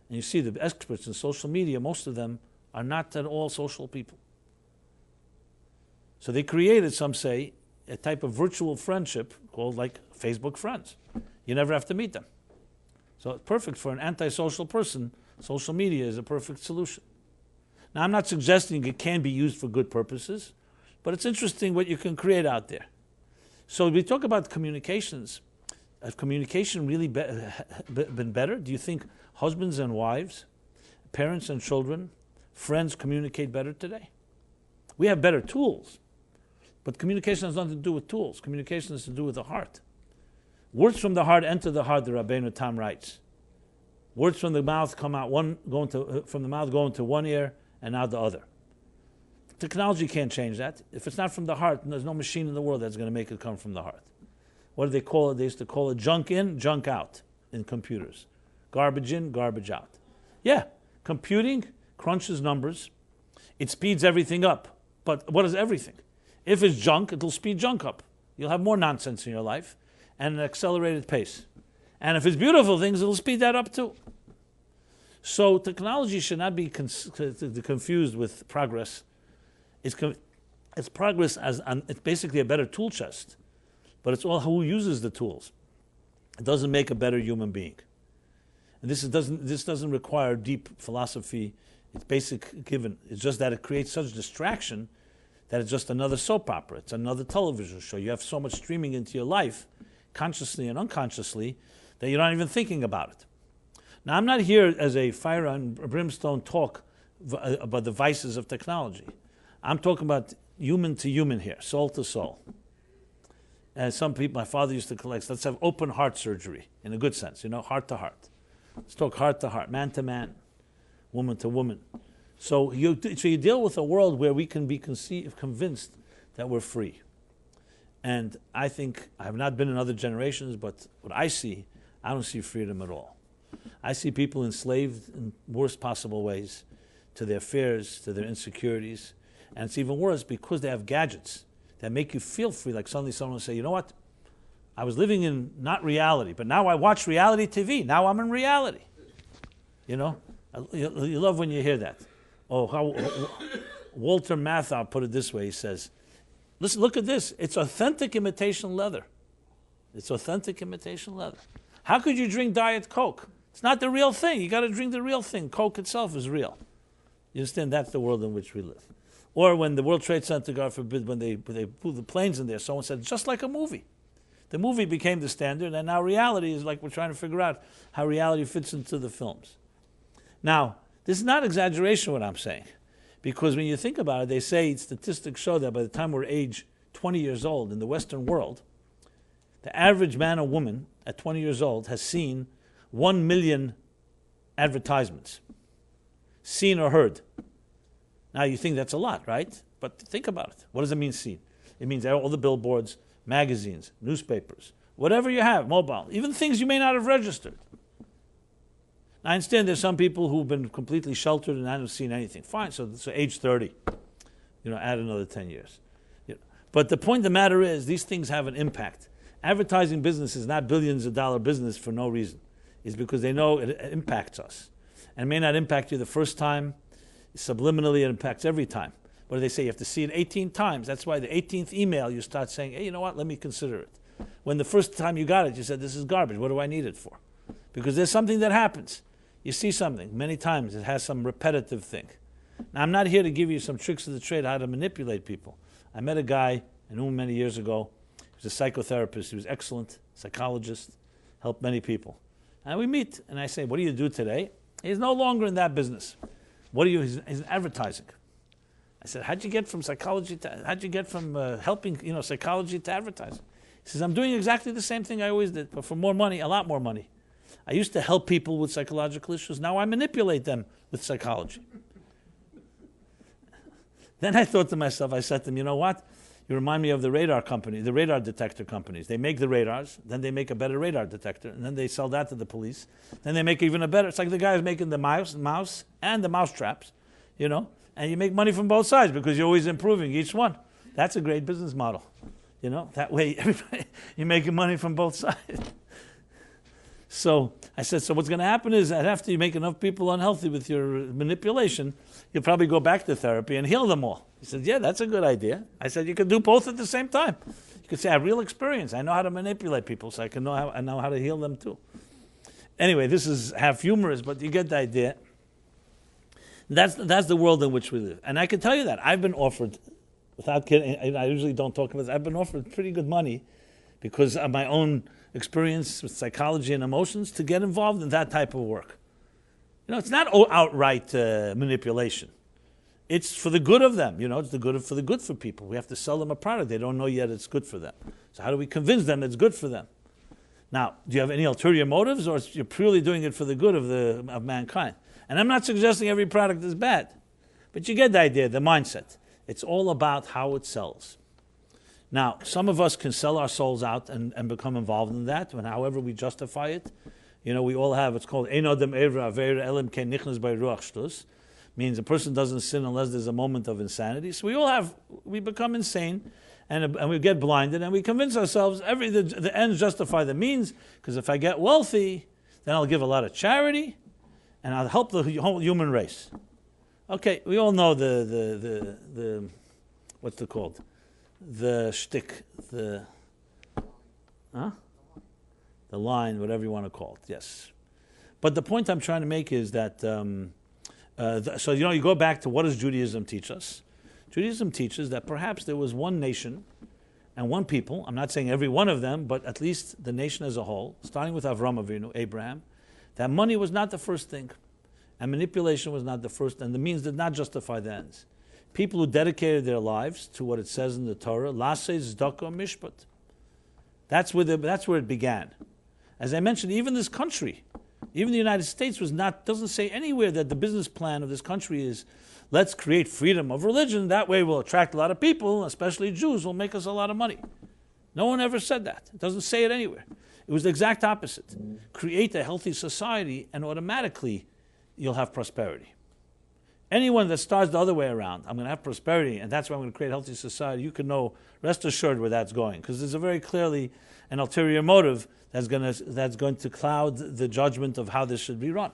And you see the experts in social media, most of them are not at all social people. So they created, some say, a type of virtual friendship called like Facebook friends. You never have to meet them. So it's perfect for an antisocial person. Social media is a perfect solution. Now, I'm not suggesting it can be used for good purposes, but it's interesting what you can create out there. So we talk about communications. Has communication really been better? Do you think husbands and wives, parents and children, friends communicate better today? We have better tools, but communication has nothing to do with tools. Communication has to do with the heart. Words from the heart enter the heart, the Rabbeinu Tam writes. Words from the mouth come out from the mouth go into one ear and out the other. Technology can't change that. If it's not from the heart, there's no machine in the world that's going to make it come from the heart. What do they call it? They used to call it junk in, junk out in computers. Garbage in, garbage out. Yeah, computing crunches numbers. It speeds everything up. But what is everything? If it's junk, it'll speed junk up. You'll have more nonsense in your life and an accelerated pace. And if it's beautiful things, it'll speed that up too. So technology should not be confused with progress. It's progress it's basically a better tool chest, but it's all who uses the tools. It doesn't make a better human being. And this doesn't require deep philosophy. It's basic given. It's just that it creates such distraction that it's just another soap opera. It's another television show. You have so much streaming into your life, consciously and unconsciously, that you're not even thinking about it. Now, I'm not here as a fire and brimstone talk about the vices of technology. I'm talking about human to human here, soul to soul. And some people, my father used to collect, let's have open heart surgery, in a good sense, heart to heart. Let's talk heart to heart, man to man, woman to woman. So you deal with a world where we can be convinced that we're free. And I think, I have not been in other generations, but what I see, I don't see freedom at all. I see people enslaved in worst possible ways to their fears, to their insecurities. And it's even worse because they have gadgets that make you feel free. Like suddenly someone will say, you know what? I was living in not reality, but now I watch reality TV. Now I'm in reality. You love when you hear that. Oh, how Walter Matthau put it this way. He says, listen, look at this. It's authentic imitation leather. It's authentic imitation leather. How could you drink Diet Coke? It's not the real thing. You got to drink the real thing. Coke itself is real. You understand? That's the world in which we live. Or when the World Trade Center, God forbid, when they flew the planes in there, someone said, just like a movie. The movie became the standard, and now reality is like we're trying to figure out how reality fits into the films. Now, this is not exaggeration what I'm saying, because when you think about it, they say statistics show that by the time we're age 20 years old in the Western world, the average man or woman at 20 years old has seen 1 million advertisements, seen or heard. Now you think that's a lot, right? But think about it. What does it mean, seen? It means all the billboards, magazines, newspapers, whatever you have, mobile, even things you may not have registered. I understand there's some people who've been completely sheltered and haven't seen anything. Fine, so age 30, add another 10 years. But the point of the matter is, these things have an impact. Advertising business is not billions of dollar business for no reason. It's because they know it impacts us. And it may not impact you the first time. Subliminally, it impacts every time. What do they say? You have to see it 18 times. That's why the 18th email, you start saying, hey, you know what? Let me consider it. When the first time you got it, you said, this is garbage. What do I need it for? Because there's something that happens. You see something. Many times it has some repetitive thing. Now, I'm not here to give you some tricks of the trade how to manipulate people. I met a guy, I knew him many years ago. He was a psychotherapist. He was excellent, psychologist, helped many people. And we meet, and I say, what do you do today? He's no longer in that business. What do you? He's in advertising. I said, how'd you get from helping, psychology to advertising? He says, I'm doing exactly the same thing I always did, but for more money, a lot more money. I used to help people with psychological issues. Now I manipulate them with psychology. Then I thought to myself, I said to him, you know what? You remind me of the radar company, the radar detector companies. They make the radars, then they make a better radar detector, and then they sell that to the police. Then they make even a better. It's like the guy who's making the mouse and the mouse traps, and you make money from both sides because you're always improving each one. That's a great business model. That way you're making money from both sides. So I said, so what's going to happen is that after you make enough people unhealthy with your manipulation, you'll probably go back to therapy and heal them all. He said, yeah, that's a good idea. I said, you could do both at the same time. You could say, I have real experience. I know how to manipulate people, so I know how to heal them too. Anyway, this is half humorous, but you get the idea. That's the world in which we live. And I can tell you that. I've been offered, without kidding, I usually don't talk about this, I've been offered pretty good money because of my own experience with psychology and emotions to get involved in that type of work. It's not outright manipulation. It's for the good of them. It's for the good for people. We have to sell them a product. They don't know yet it's good for them. So how do we convince them it's good for them? Now, do you have any ulterior motives, or you're purely doing it for the good of mankind? And I'm not suggesting every product is bad, but you get the idea, the mindset. It's all about how it sells. Now, some of us can sell our souls out and become involved in that, and however we justify it. We all have, it's called Ein Adam Evra Aveira Elim Ken Nichnas Bei Ruach Shtus. Means a person doesn't sin unless there's a moment of insanity. So we become insane, and we get blinded, and we convince ourselves the ends justify the means, because if I get wealthy, then I'll give a lot of charity, and I'll help the whole human race. Okay, we all know the what's it called? The shtick, the line, whatever you want to call it, yes. But the point I'm trying to make is that, you go back to what does Judaism teach us? Judaism teaches that perhaps there was one nation and one people, I'm not saying every one of them, but at least the nation as a whole, starting with Avram Avinu, Abraham, that money was not the first thing, and manipulation was not the first, and the means did not justify the ends. People who dedicated their lives to what it says in the Torah, Laseh Tzedakah Mishpat. That's where it began. As I mentioned, even this country, even the United States doesn't say anywhere that the business plan of this country is, let's create freedom of religion. That way we'll attract a lot of people, especially Jews, will make us a lot of money. No one ever said that. It doesn't say it anywhere. It was the exact opposite. Create a healthy society and automatically you'll have prosperity. Anyone that starts the other way around, I'm going to have prosperity and that's why I'm going to create a healthy society, you can know, rest assured where that's going. Because there's a very clearly an ulterior motive that's going to cloud the judgment of how this should be run.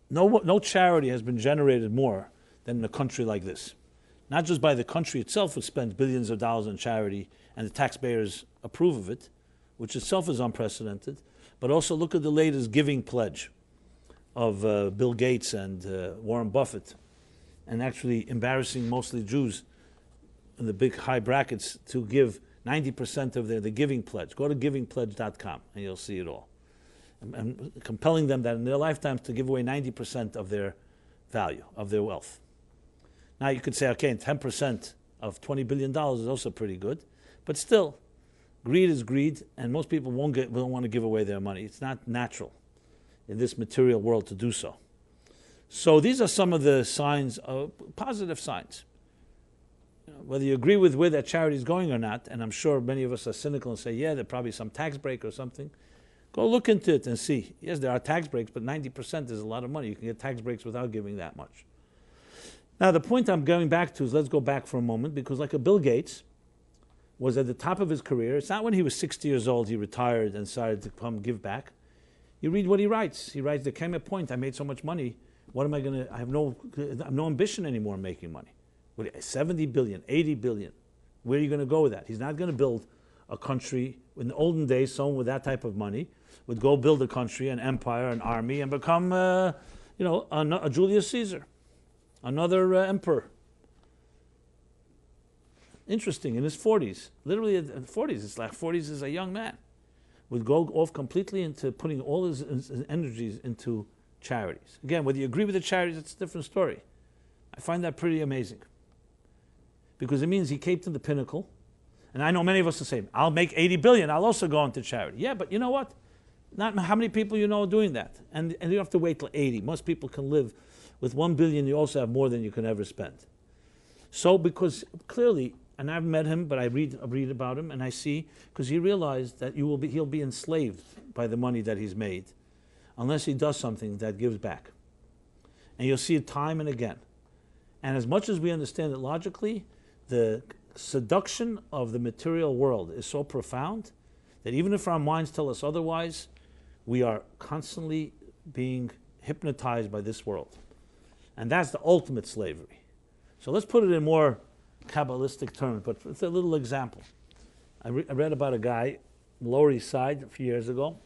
No charity has been generated more than in a country like this. Not just by the country itself, which spends billions of dollars on charity, and the taxpayers approve of it, which itself is unprecedented, but also look at the latest giving pledge of Bill Gates and Warren Buffett, and actually embarrassing mostly Jews in the big high brackets to give 90% of the giving pledge. Go to givingpledge.com and you'll see it all. And compelling them that in their lifetimes to give away 90% of their value, of their wealth. Now you could say, okay, 10% of $20 billion is also pretty good, but still, greed is greed, and most people don't want to give away their money. It's not natural in this material world to do so. So these are some of the signs, positive signs. Whether you agree with where that charity is going or not, and I'm sure many of us are cynical and say, yeah, there's probably some tax break or something. Go look into it and see. Yes, there are tax breaks, but 90% is a lot of money. You can get tax breaks without giving that much. Now, the point I'm going back to is, let's go back for a moment, because like a Bill Gates was at the top of his career. It's not when he was 60 years old he retired and decided to come give back. You read what he writes. He writes, there came a point, I made so much money, what am I going to, I have no ambition anymore in making money. 70 billion, 80 billion. Where are you going to go with that? He's not going to build a country. In the olden days, someone with that type of money would go build a country, an empire, an army, and become, a Julius Caesar, another emperor. Interesting, in his 40s, literally in the 40s, it's like 40s as a young man, would go off completely into putting all his energies into charities. Again, whether you agree with the charities, it's a different story. I find that pretty amazing. Because it means he came to the pinnacle. And I know many of us will say, I'll make 80 billion, I'll also go into charity. Yeah, but you know what? Not how many people you know are doing that. And you don't have to wait till 80. Most people can live with 1 billion, you also have more than you can ever spend. So, because clearly, and I've met him, but I read about him, and I see, because he realized that he'll be enslaved by the money that he's made, unless he does something that gives back. And you'll see it time and again. And as much as we understand it logically, the seduction of the material world is so profound that even if our minds tell us otherwise, we are constantly being hypnotized by this world. And that's the ultimate slavery. So let's put it in more Kabbalistic terms, but it's a little example. I read about a guy, Lower East Side, a few years ago.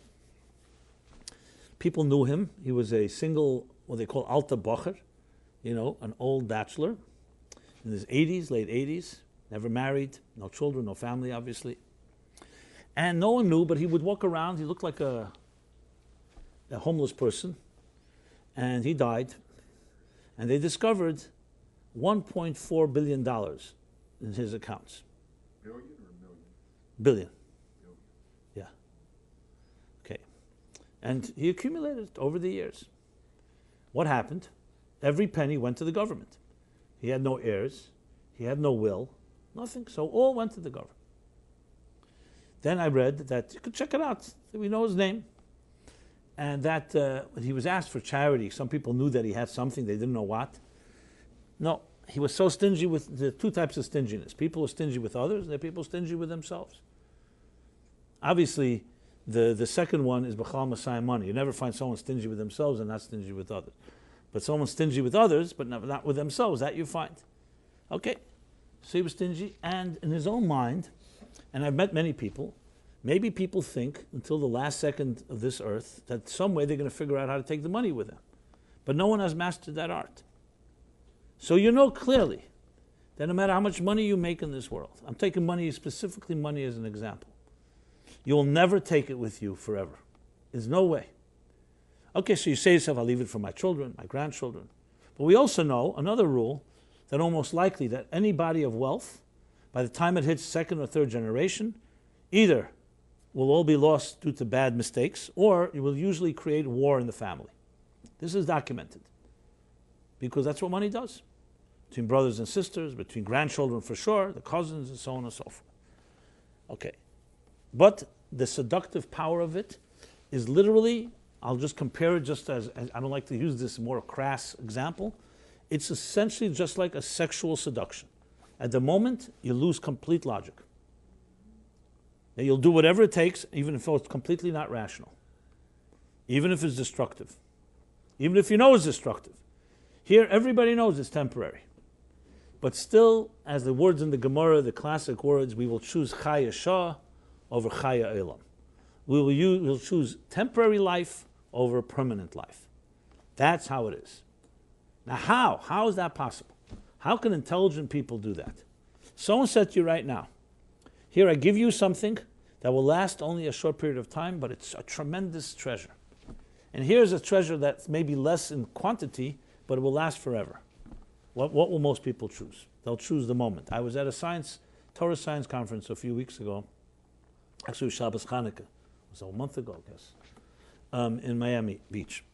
People knew him. He was a single, what they call alter bocher, an old bachelor in his 80s, late 80s, never married, no children, no family, obviously. And no one knew, but he would walk around. He looked like a homeless person. And he died. And they discovered $1.4 billion in his accounts. Billion or million? Billion. Yeah. Okay. And he accumulated it over the years. What happened? Every penny went to the government. He had no heirs. He had no will. Nothing. So all went to the government. Then I read that, you could check it out, we know his name, and that he was asked for charity. Some people knew that he had something, they didn't know what. No, he was so stingy with the two types of stinginess. People are stingy with others, and there are people stingy with themselves. Obviously, the second one is B'chal Masai money. You never find someone stingy with themselves and not stingy with others. But someone stingy with others, but not with themselves, that you find. Okay, so he was stingy, and in his own mind, and I've met many people, maybe people think until the last second of this earth that some way they're going to figure out how to take the money with them. But no one has mastered that art. So you know clearly that no matter how much money you make in this world, I'm taking money, specifically money as an example, you will never take it with you forever. There's no way. Okay, so you say to yourself, I'll leave it for my children, my grandchildren. But we also know another rule, that almost likely that any body of wealth By the time it hits second or third generation, either will all be lost due to bad mistakes, or it will usually create war in the family. This is documented, because that's what money does. Between brothers and sisters, between grandchildren for sure, the cousins, and so on and so forth. Okay. But the seductive power of it is literally, I'll just compare it just as I don't like to use this more crass example, it's essentially just like a sexual seduction. At the moment, you lose complete logic. And you'll do whatever it takes, even if it's completely not rational. Even if it's destructive. Even if you know it's destructive. Here, everybody knows it's temporary. But still, as the words in the Gemara, the classic words, we will choose Chaya Shah over Chaya Elam. We'll choose temporary life over permanent life. That's how it is. Now how? How is that possible? How can intelligent people do that? Someone said to you right now, here I give you something that will last only a short period of time, but it's a tremendous treasure. And here's a treasure that's maybe less in quantity, but it will last forever. What will most people choose? They'll choose the moment. I was at a Torah science conference a few weeks ago, actually Shabbos Chanukah, it was a month ago, I guess, in Miami Beach,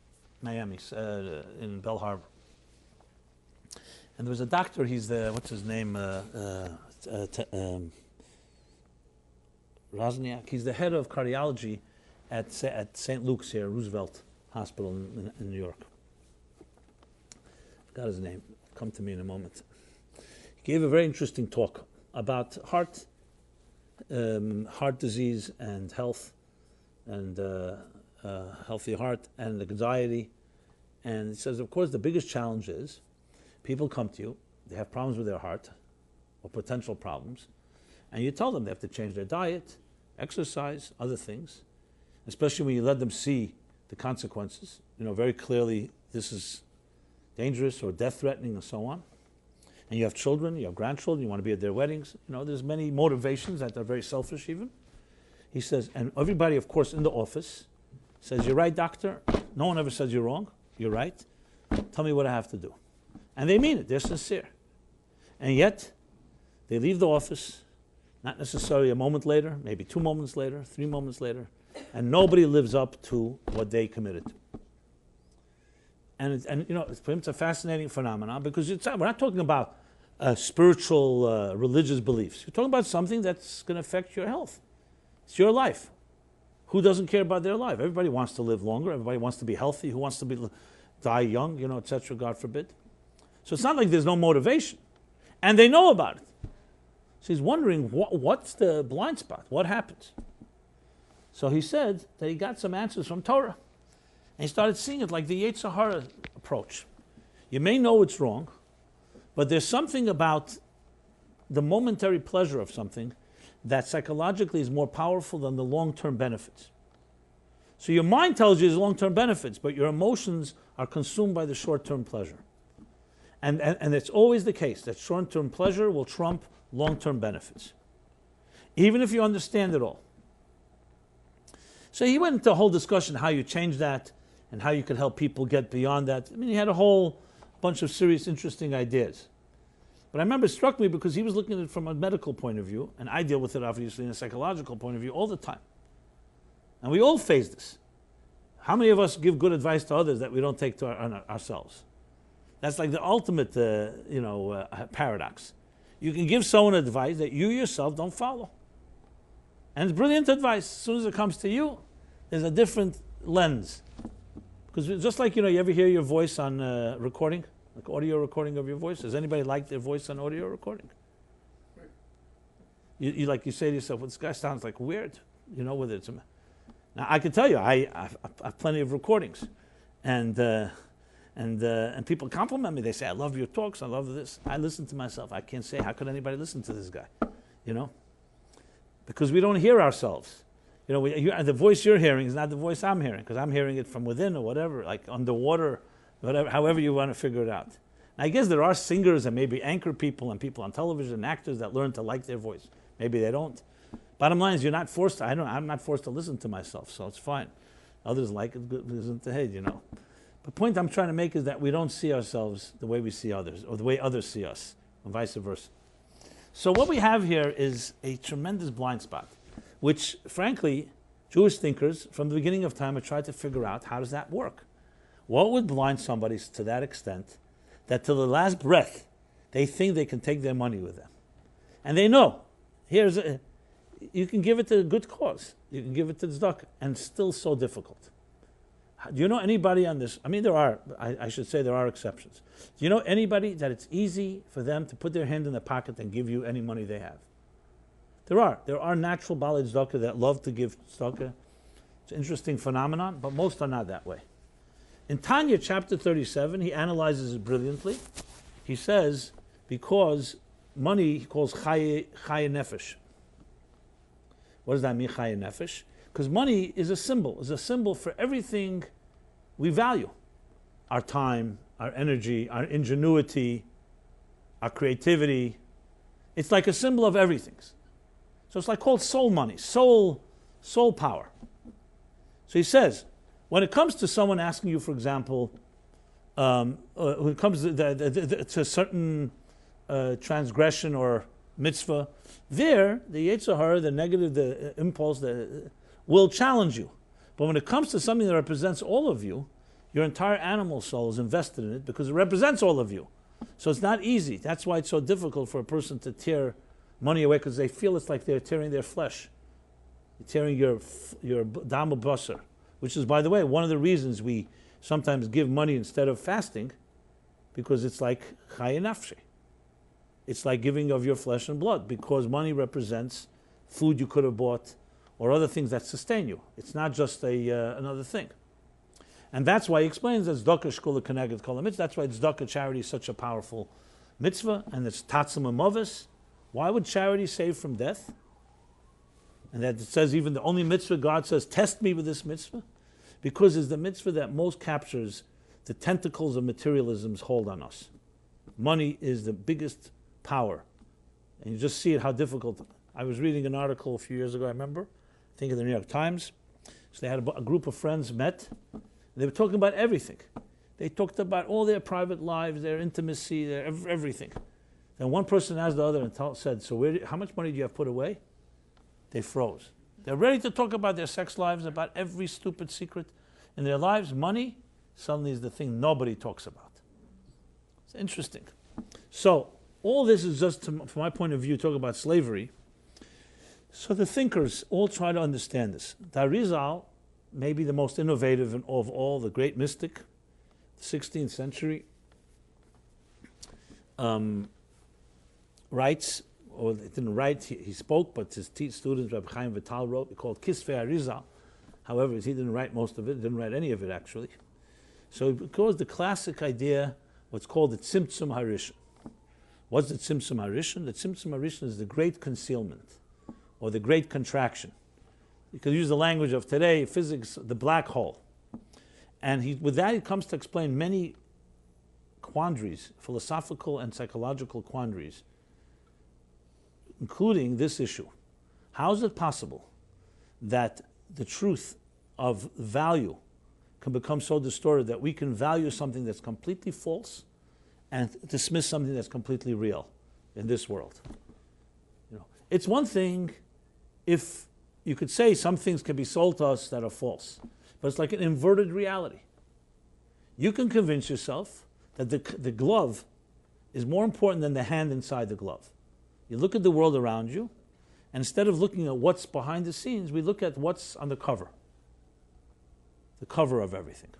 in Bell Harbor. And there was a doctor, he's the, what's his name, Rosniak, he's the head of cardiology at St. Luke's here, Roosevelt Hospital in New York. Forgot his name, come to me in a moment. He gave a very interesting talk about heart disease and health, and healthy heart and anxiety. And he says, of course, the biggest challenge is people come to you, they have problems with their heart, or potential problems, and you tell them they have to change their diet, exercise, other things, especially when you let them see the consequences, very clearly this is dangerous or death-threatening and so on. And you have children, you have grandchildren, you want to be at their weddings. There's many motivations that are very selfish even. He says, and everybody, of course, in the office says, you're right, doctor. No one ever says you're wrong. You're right. Tell me what I have to do. And they mean it. They're sincere. And yet, they leave the office, not necessarily a moment later, maybe 2 moments later, 3 moments later, and nobody lives up to what they committed to. And it's a fascinating phenomenon, because we're not talking about spiritual, religious beliefs. You're talking about something that's going to affect your health. It's your life. Who doesn't care about their life? Everybody wants to live longer. Everybody wants to be healthy. Who wants to die young, etc., God forbid. So it's not like there's no motivation. And they know about it. So he's wondering, what's the blind spot? What happens? So he said that he got some answers from Torah. And he started seeing it like the Yetzer Hara approach. You may know it's wrong, but there's something about the momentary pleasure of something that psychologically is more powerful than the long-term benefits. So your mind tells you there's long-term benefits, but your emotions are consumed by the short-term pleasure. And it's always the case that short-term pleasure will trump long-term benefits, even if you understand it all. So he went into a whole discussion how you change that and how you could help people get beyond that. He had a whole bunch of serious, interesting ideas. But I remember it struck me because he was looking at it from a medical point of view, and I deal with it obviously in a psychological point of view all the time. And we all face this. How many of us give good advice to others that we don't take to ourselves? That's like the ultimate, paradox. You can give someone advice that you yourself don't follow. And it's brilliant advice. As soon as it comes to you, there's a different lens. Because just like, you ever hear your voice on recording, like audio recording of your voice? Does anybody like their voice on audio recording? Right. You say to yourself, well, this guy sounds like weird, whether it's Now, I can tell you, I have plenty of recordings. And people compliment me. They say, I love your talks, I love this. I listen to myself. I can't say, how could anybody listen to this guy? Because we don't hear ourselves. The voice you're hearing is not the voice I'm hearing, because I'm hearing it from within or whatever, like underwater, whatever, however you want to figure it out. And I guess there are singers and maybe anchor people and people on television and actors that learn to like their voice. Maybe they don't. Bottom line is you're not forced to, I'm not forced to listen to myself, so it's fine. Others like it, good, listen to hey, The point I'm trying to make is that we don't see ourselves the way we see others, or the way others see us, and vice versa. So what we have here is a tremendous blind spot, which, frankly, Jewish thinkers from the beginning of time have tried to figure out, how does that work? What would blind somebody to that extent that till the last breath they think they can take their money with them? And they know, you can give it to a good cause. You can give it to the tzedakah, and it's still so difficult. Do you know anybody on this? I mean, I should say there are exceptions. Do you know anybody that it's easy for them to put their hand in their pocket and give you any money they have? There are natural balei tzedakah that love to give tzedakah. It's an interesting phenomenon, but most are not that way. In Tanya, chapter 37, he analyzes it brilliantly. He says, because money, he calls chaye nefesh. What does that mean, chaye nefesh? Because money is a symbol for everything we value. Our time, our energy, our ingenuity, our creativity. It's like a symbol of everything. So it's like called soul money, soul power. So he says, when it comes to someone asking you, for example, when it comes to a certain transgression or mitzvah, there, the Yetzer Hara, the negative, the impulse, will challenge you. But when it comes to something that represents all of you, your entire animal soul is invested in it because it represents all of you. So it's not easy. That's why it's so difficult for a person to tear money away, because they feel it's like they're tearing their flesh. You're tearing your dam basar, which is, by the way, one of the reasons we sometimes give money instead of fasting, because it's like chaye nafshi. It's like giving of your flesh and blood, because money represents food you could have bought or other things that sustain you. It's not just another thing. And that's why he explains that tzedakah shkula keneged kol mitzvah. That's why tzedakah, charity, is such a powerful mitzvah, and it's tatzim amovis. Why would charity save from death? And that it says even the only mitzvah God says, test me with this mitzvah, because it's the mitzvah that most captures the tentacles of materialism's hold on us. Money is the biggest power. And you just see it, how difficult. I was reading an article a few years ago, I remember, I think in the New York Times. So they had a group of friends met. They were talking about everything. They talked about all their private lives, their intimacy, their everything. Then one person asked the other and said, so how much money do you have put away? They froze. They're ready to talk about their sex lives, about every stupid secret in their lives. Money suddenly is the thing nobody talks about. It's interesting. So all this is just, from my point of view, talk about slavery. So the thinkers all try to understand this. Darizal, maybe the most innovative of all, the great mystic, 16th century, writes, or he didn't write, he spoke, but his student, Rabbi Chaim Vital, wrote, called Kisvei Arizal. However, he didn't write most of it, didn't write any of it actually. So he calls the classic idea what's called the Tzimtzum Harishon. What's the Tzimtzum Harishon? The Tzimtzum Harishon is the great concealment, or the great contraction. You could use the language of today, physics, the black hole. And with that, he comes to explain many quandaries, philosophical and psychological quandaries, including this issue. How is it possible that the truth of value can become so distorted that we can value something that's completely false and dismiss something that's completely real in this world? It's one thing if you could say some things can be sold to us that are false, but it's like an inverted reality. You can convince yourself that the glove is more important than the hand inside the glove. You look at the world around you, and instead of looking at what's behind the scenes, we look at what's on the cover of everything.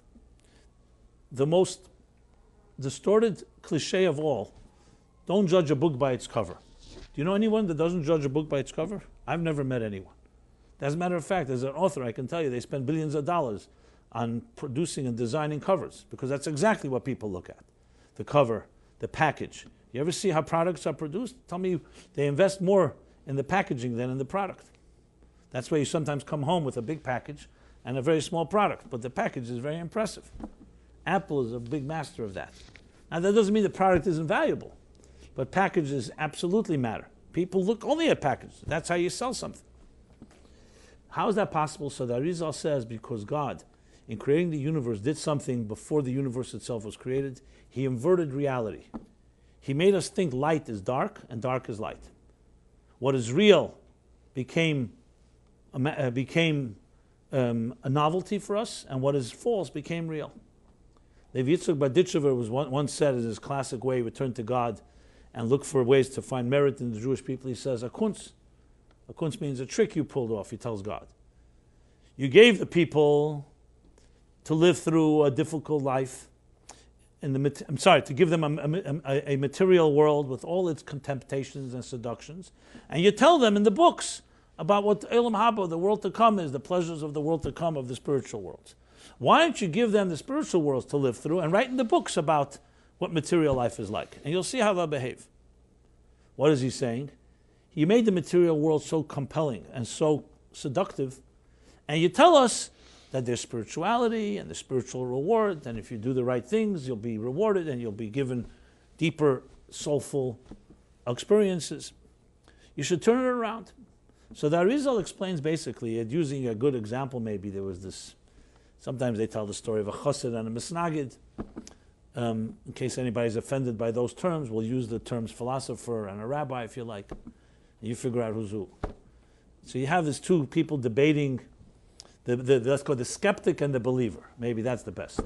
The most distorted cliche of all, don't judge a book by its cover. Do you know anyone that doesn't judge a book by its cover? I've never met anyone. As a matter of fact, as an author, I can tell you they spend billions of dollars on producing and designing covers, because that's exactly what people look at. The cover, the package. You ever see how products are produced? Tell me they invest more in the packaging than in the product. That's why you sometimes come home with a big package and a very small product, but the package is very impressive. Apple is a big master of that. Now that doesn't mean the product isn't valuable, but packages absolutely matter. People look only at packages. That's how you sell something. How is that possible? So the Arizal says, because God, in creating the universe, did something before the universe itself was created. He inverted reality. He made us think light is dark and dark is light. What is real became a novelty for us, and what is false became real. Lev Yitzchak Berditchever was once said in his classic way, return to God and look for ways to find merit in the Jewish people. He says, a kunz. A kunz means a trick you pulled off, he tells God. You gave the people to live through a difficult life, to give them a material world with all its contemptations and seductions, and you tell them in the books about what Elam Haba, the world to come, is, the pleasures of the world to come, of the spiritual worlds. Why don't you give them the spiritual worlds to live through and write in the books about what material life is like? And you'll see how they'll behave. What is he saying? You made the material world so compelling and so seductive, and you tell us that there's spirituality and the spiritual reward, and if you do the right things, you'll be rewarded and you'll be given deeper, soulful experiences. You should turn it around. So the Arizal explains basically, using a good example maybe, there was this, sometimes they tell the story of a chassid and a misnagid. In case anybody's offended by those terms, we'll use the terms philosopher and a rabbi if you like. And you figure out who's who. So you have these two people debating, let's call it the skeptic and the believer. Maybe that's the best.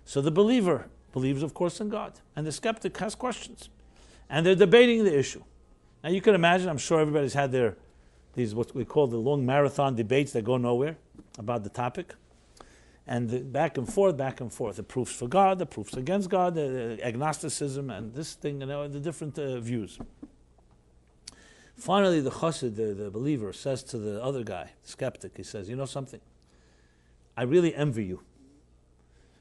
So the believer believes, of course, in God. And the skeptic has questions. And they're debating the issue. Now you can imagine, I'm sure everybody's had these what we call the long marathon debates that go nowhere about the topic. And back and forth, the proofs for God, the proofs against God, the agnosticism, and this thing, the different views. Finally, the chassid, the believer, says to the other guy, the skeptic, he says, you know something? I really envy you.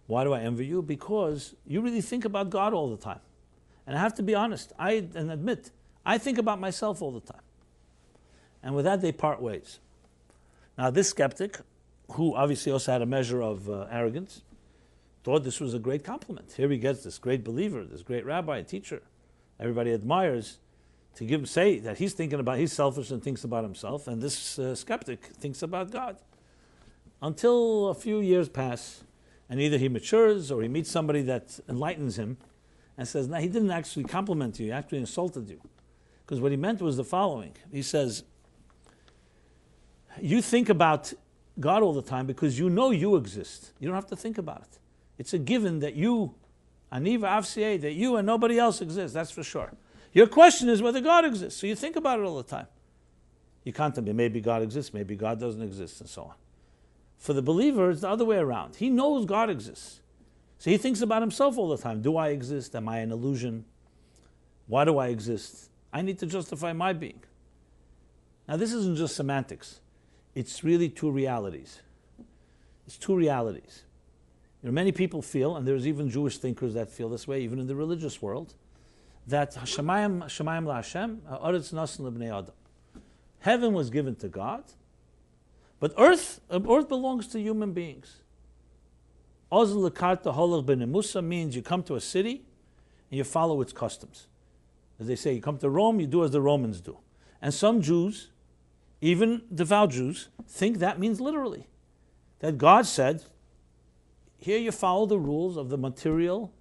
Why do I envy you? Because you really think about God all the time. And I have to be honest, and admit, I think about myself all the time. And with that, they part ways. Now, this skeptic, who obviously also had a measure of arrogance, thought this was a great compliment. Here he gets this great believer, this great rabbi, teacher, everybody admires, to say that he's selfish and thinks about himself, and this skeptic thinks about God. Until a few years pass, and either he matures or he meets somebody that enlightens him and says, no, he didn't actually compliment you, he actually insulted you. Because what he meant was the following. He says, you think about God all the time because you know you exist. You don't have to think about it. It's a given that you, Aniva Avsiye, that you and nobody else exists, that's for sure. Your question is whether God exists, so you think about it all the time. You contemplate, maybe God exists, maybe God doesn't exist, and so on. For the believer, it's the other way around. He knows God exists. So he thinks about himself all the time. Do I exist? Am I an illusion? Why do I exist? I need to justify my being. Now this isn't just semantics. It's really two realities. It's two realities. Many people feel, and there's even Jewish thinkers that feel this way, even in the religious world, that Shemayim la'Hashem, ha'aretz nasan l'bnei Adam. Heaven was given to God, but earth belongs to human beings. Oz l'karta holach b'nemusa means you come to a city and you follow its customs. As they say, you come to Rome, you do as the Romans do. And some Jews, even devout Jews, think that means literally. That God said, here you follow the rules of the material,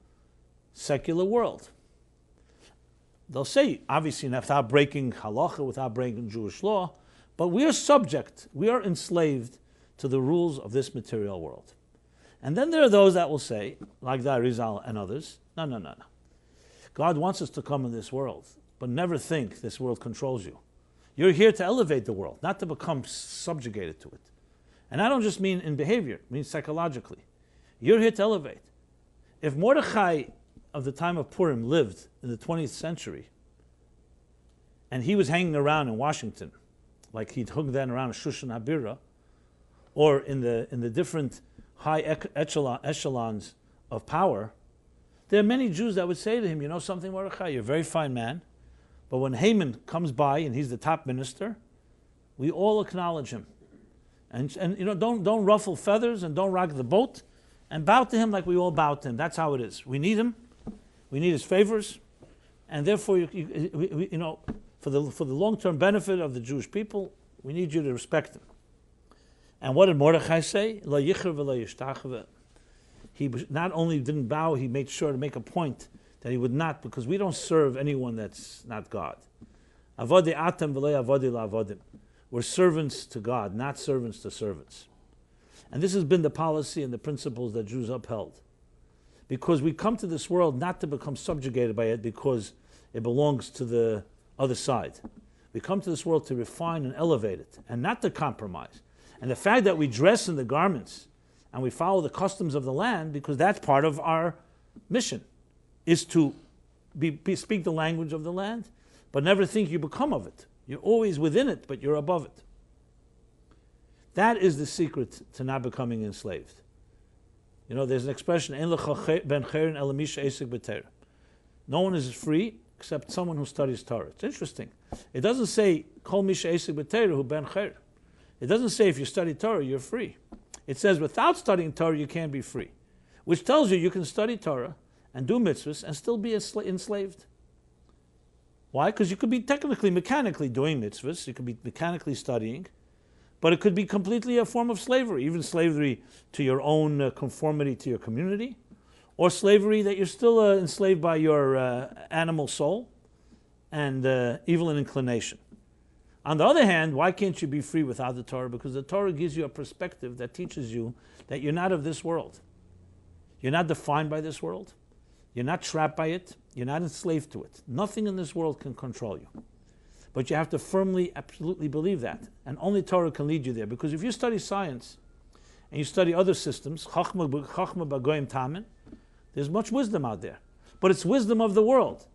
secular world. They'll say, obviously, without breaking halacha, without breaking Jewish law, but we are subject, we are enslaved to the rules of this material world. And then there are those that will say, like the Arizal and others, no. God wants us to come in this world, but never think this world controls you. You're here to elevate the world, not to become subjugated to it. And I don't just mean in behavior, it means psychologically. You're here to elevate. If Mordechai of the time of Purim lived in the 20th century, and he was hanging around in Washington, like he'd hung then around Shushan Habira, or in the different high echelons of power, there are many Jews that would say to him, you know something, Mordechai, you're a very fine man, but when Haman comes by and he's the top minister, we all acknowledge him. And don't ruffle feathers and don't rock the boat, and bow to him like we all bow to him. That's how it is. We need him. We need his favors. And therefore, for the long-term benefit of the Jewish people, we need you to respect him. And what did Mordechai say? Lo yicher v'lo yishtachve. He not only didn't bow, he made sure to make a point that he would not, because we don't serve anyone that's not God. Avodi atem v'lo avodi la'avodim. We're servants to God, not servants to servants. And this has been the policy and the principles that Jews upheld. Because we come to this world not to become subjugated by it because it belongs to the other side. We come to this world to refine and elevate it, and not to compromise. And the fact that we dress in the garments and we follow the customs of the land, because that's part of our mission, is to speak the language of the land, but never think you become of it. You're always within it, but you're above it. That is the secret to not becoming enslaved. You know, there's an expression, no one is free except someone who studies Torah. It's interesting. It doesn't say, Kol misha esek b'Torah hu ben cher. It doesn't say if you study Torah, you're free. It says without studying Torah, you can't be free. Which tells you can study Torah and do mitzvahs and still be enslaved. Why? Because you could be technically, mechanically doing mitzvahs, you could be mechanically studying, but it could be completely a form of slavery, even slavery to your own conformity to your community, or slavery that you're still enslaved by your animal soul and evil and inclination. On the other hand, why can't you be free without the Torah? Because the Torah gives you a perspective that teaches you that you're not of this world. You're not defined by this world. You're not trapped by it. You're not enslaved to it. Nothing in this world can control you. But you have to firmly, absolutely believe that. And only Torah can lead you there. Because if you study science and you study other systems, Chachma b'goyim tamen, there's much wisdom out there. But it's wisdom of the world.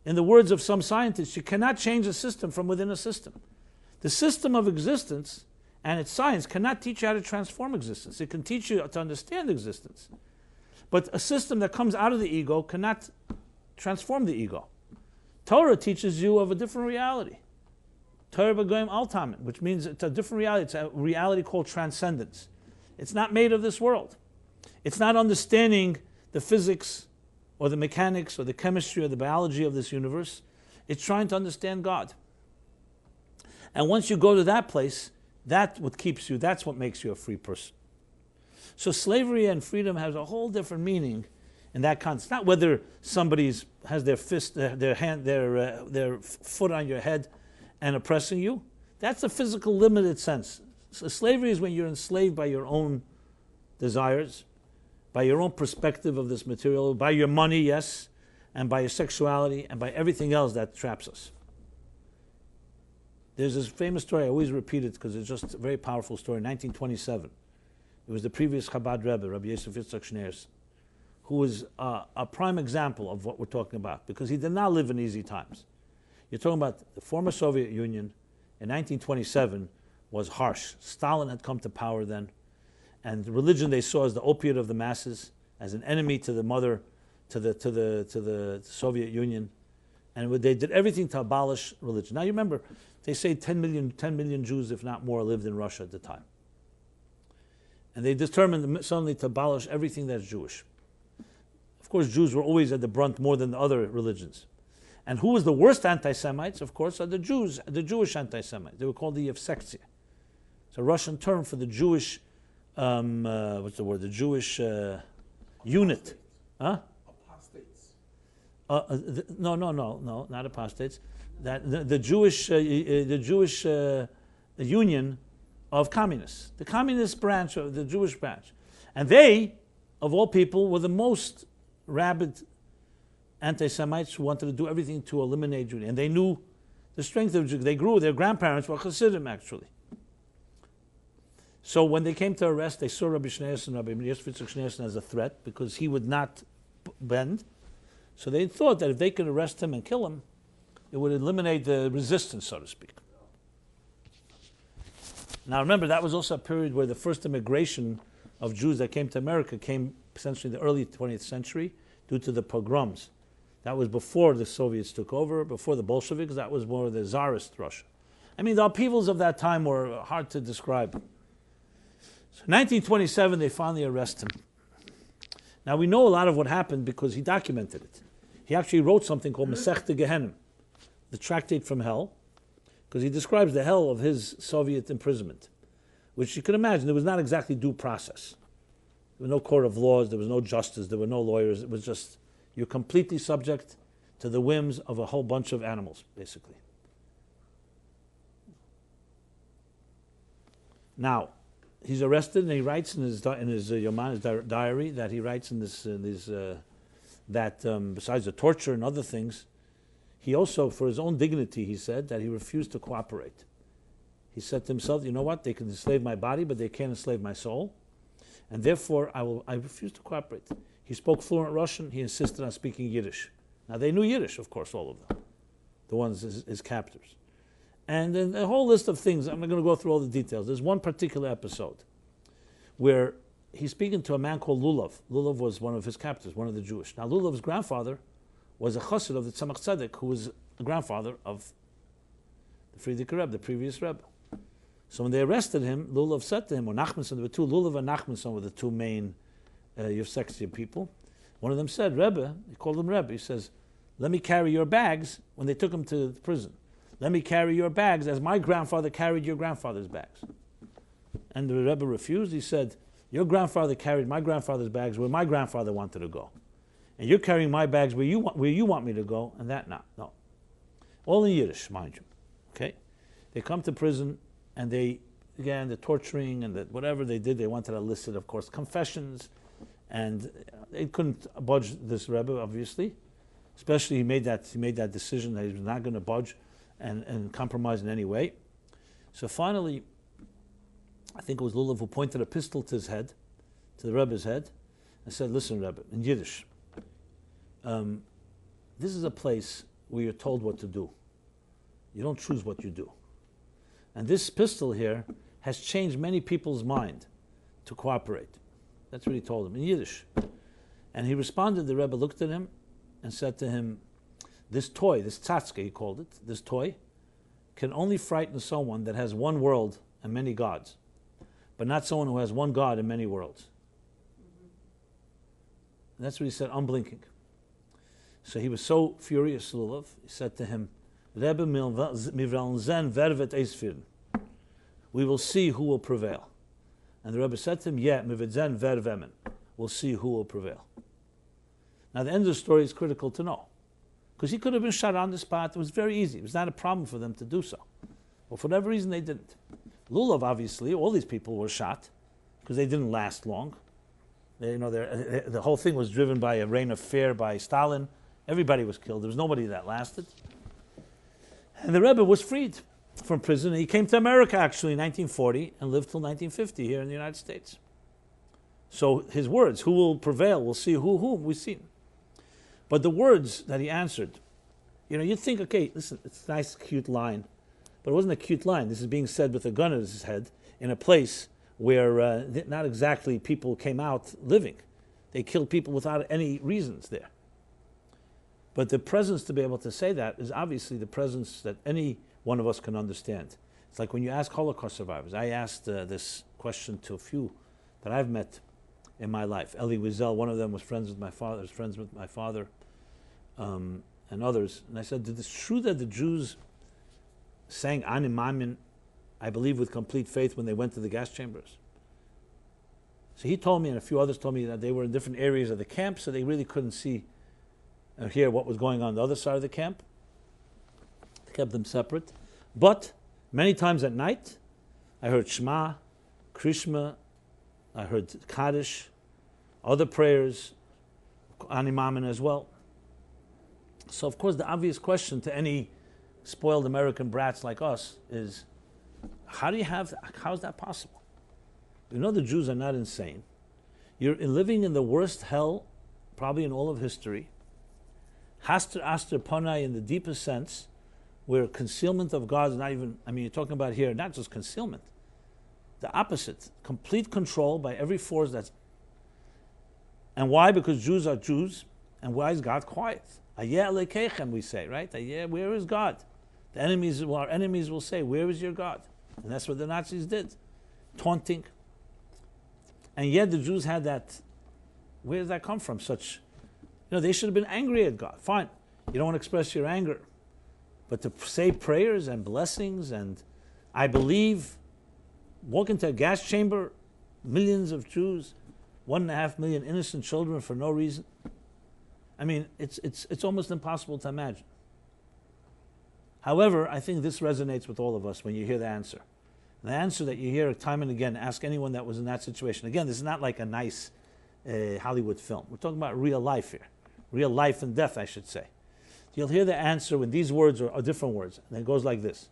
In the words of some scientists, you cannot change a system from within a system. The system of existence and its science cannot teach you how to transform existence. It can teach you to understand existence. But a system that comes out of the ego cannot transform the ego. Torah teaches you of a different reality. Torah b'goyim altamen, which means it's a different reality. It's a reality called transcendence. It's not made of this world. It's not understanding the physics or the mechanics or the chemistry or the biology of this universe. It's trying to understand God. And once you go to that place, that's what keeps you, that's what makes you a free person. So slavery and freedom has a whole different meaning in that context. Not whether somebody has their fist, their foot on your head and oppressing you. That's a physical, limited sense. So slavery is when you're enslaved by your own desires, by your own perspective of this material, by your money, yes, and by your sexuality, and by everything else that traps us. There's this famous story, I always repeat it because it's just a very powerful story. In 1927, it was the previous Chabad Rebbe, Rabbi Yosef Yitzchak Schneers, who was a prime example of what we're talking about, because he did not live in easy times. You're talking about the former Soviet Union in 1927 was harsh. Stalin had come to power then, and religion they saw as the opiate of the masses, as an enemy to the mother, to the Soviet Union, and they did everything to abolish religion. Now you remember, they say 10 million Jews, if not more, lived in Russia at the time. And they determined suddenly to abolish everything that's Jewish. Of course, Jews were always at the brunt more than the other religions. And who was the worst anti-Semites? Of course, are the Jews, the Jewish anti-Semites. They were called the Yevsektia. It's a Russian term for the Jewish, what's the word? The Jewish unit. Huh? Apostates. No, not apostates. The Jewish union of communists, the communist branch of the Jewish branch, and they, of all people, were the most rabid anti-Semites who wanted to do everything to eliminate Judaism. And they knew the strength of Jews. They grew. Their grandparents were Hasidim, actually. So when they came to arrest, they saw Rabbi Schneerson, Rabbi Yosef Yitzchak Schneerson, as a threat because he would not bend. So they thought that if they could arrest him and kill him, it would eliminate the resistance, so to speak. Now remember, that was also a period where the first immigration of Jews that came to America came essentially in the early 20th century due to the pogroms. That was before the Soviets took over, before the Bolsheviks. That was more the Tsarist Russia. I mean, the upheavals of that time were hard to describe. So 1927, they finally arrest him. Now we know a lot of what happened because he documented it. He actually wrote something called Masechta Gehenim, the tractate from hell, because he describes the hell of his Soviet imprisonment, which you can imagine, there was not exactly due process. There was no court of laws, there was no justice, there were no lawyers. It was just, you're completely subject to the whims of a whole bunch of animals, basically. Now, he's arrested, and he writes in his Yoman, his diary, that he writes in that besides the torture and other things, he also, for his own dignity, he said that he refused to cooperate. He said to himself, you know what, they can enslave my body, but they can't enslave my soul, and therefore I refuse to cooperate. He spoke fluent Russian, he insisted on speaking Yiddish. Now they knew Yiddish, of course, all of them, the ones his captors. And then a whole list of things, I'm not going to go through all the details. There's one particular episode where he's speaking to a man called Lulav. Lulav was one of his captors, one of the Jewish. Now Lulav's grandfather was a chassid of the Tzemach Tzedek, who was the grandfather of the Frierdiker Rebbe, the previous Rebbe. So when they arrested him, Lulav said to him, or Nachmanson, there were two, Lulav and Nachmanson were the two main Yevsektia people. One of them said, Rebbe, he called him Rebbe, he says, let me carry your bags, when they took him to the prison. Let me carry your bags as my grandfather carried your grandfather's bags. And the Rebbe refused. He said, your grandfather carried my grandfather's bags where my grandfather wanted to go. And you're carrying my bags where you want me to go, and that not. No. All in Yiddish, mind you. Okay? They come to prison, and they began the torturing and whatever they did. They wanted to elicit, of course, confessions. And they couldn't budge this Rebbe, obviously. Especially he made that decision that he was not going to budge and compromise in any way. So finally, I think it was Lulav who pointed a pistol to his head, to the Rebbe's head, and said, listen, Rebbe, in Yiddish, this is a place where you're told what to do. You don't choose what you do. And this pistol here has changed many people's mind to cooperate. That's what he told him in Yiddish. And he responded, the Rebbe looked at him and said to him, this toy, this tzatzke, he called it, this toy, can only frighten someone that has one world and many gods, but not someone who has one God and many worlds. And that's what he said, unblinking. So he was so furious, Lulav, he said to him, Rebbe zen vervet eisfirn. We will see who will prevail. And the Rebbe said to him, yeah, zen vervemen. We'll see who will prevail. Now the end of the story is critical to know. Because he could have been shot on the spot. It was very easy. It was not a problem for them to do so. But for whatever reason, they didn't. Lulav, obviously, all these people were shot because they didn't last long. The whole thing was driven by a reign of fear by Stalin. Everybody was killed. There was nobody that lasted. And the Rebbe was freed from prison. He came to America, actually, in 1940 and lived till 1950 here in the United States. So his words, who will prevail, we'll see whom we've seen. But the words that he answered, you'd think, okay, listen, it's a nice, cute line. But it wasn't a cute line. This is being said with a gun at his head in a place where not exactly people came out living. They killed people without any reasons there. But the presence to be able to say that is obviously the presence that any one of us can understand. It's like when you ask Holocaust survivors. I asked this question to a few that I've met in my life. Elie Wiesel, one of them was friends with my father, and others. And I said, is it true that the Jews sang Ani Mamin, I believe with complete faith, when they went to the gas chambers? So he told me, and a few others told me, that they were in different areas of the camp, so they really couldn't see or hear what was going on the other side of the camp. They kept them separate. But many times at night, I heard Shema, Krishma, I heard Kaddish, other prayers, Ani Mamin as well. So of course the obvious question to any spoiled American brats like us is, how is that possible? The Jews are not insane. You're living in the worst hell probably in all of history. Haster Aster Panai in the deepest sense, where concealment of God is not even, you're talking about here, not just concealment. The opposite, complete control by every force that's... And why? Because Jews are Jews, and why is God quiet? Ayeh Elekechem, we say, right? Ayeh, where is God? Our enemies will say, where is your God? And that's what the Nazis did, taunting. And yet the Jews had that, where does that come from? They should have been angry at God. Fine, you don't want to express your anger. But to say prayers and blessings and I believe, walk into a gas chamber, millions of Jews, 1.5 million innocent children for no reason. It's almost impossible to imagine. However, I think this resonates with all of us when you hear the answer. And the answer that you hear time and again, ask anyone that was in that situation. Again, this is not like a nice Hollywood film. We're talking about real life here. Real life and death, I should say. You'll hear the answer when these words are different words. And it goes like this.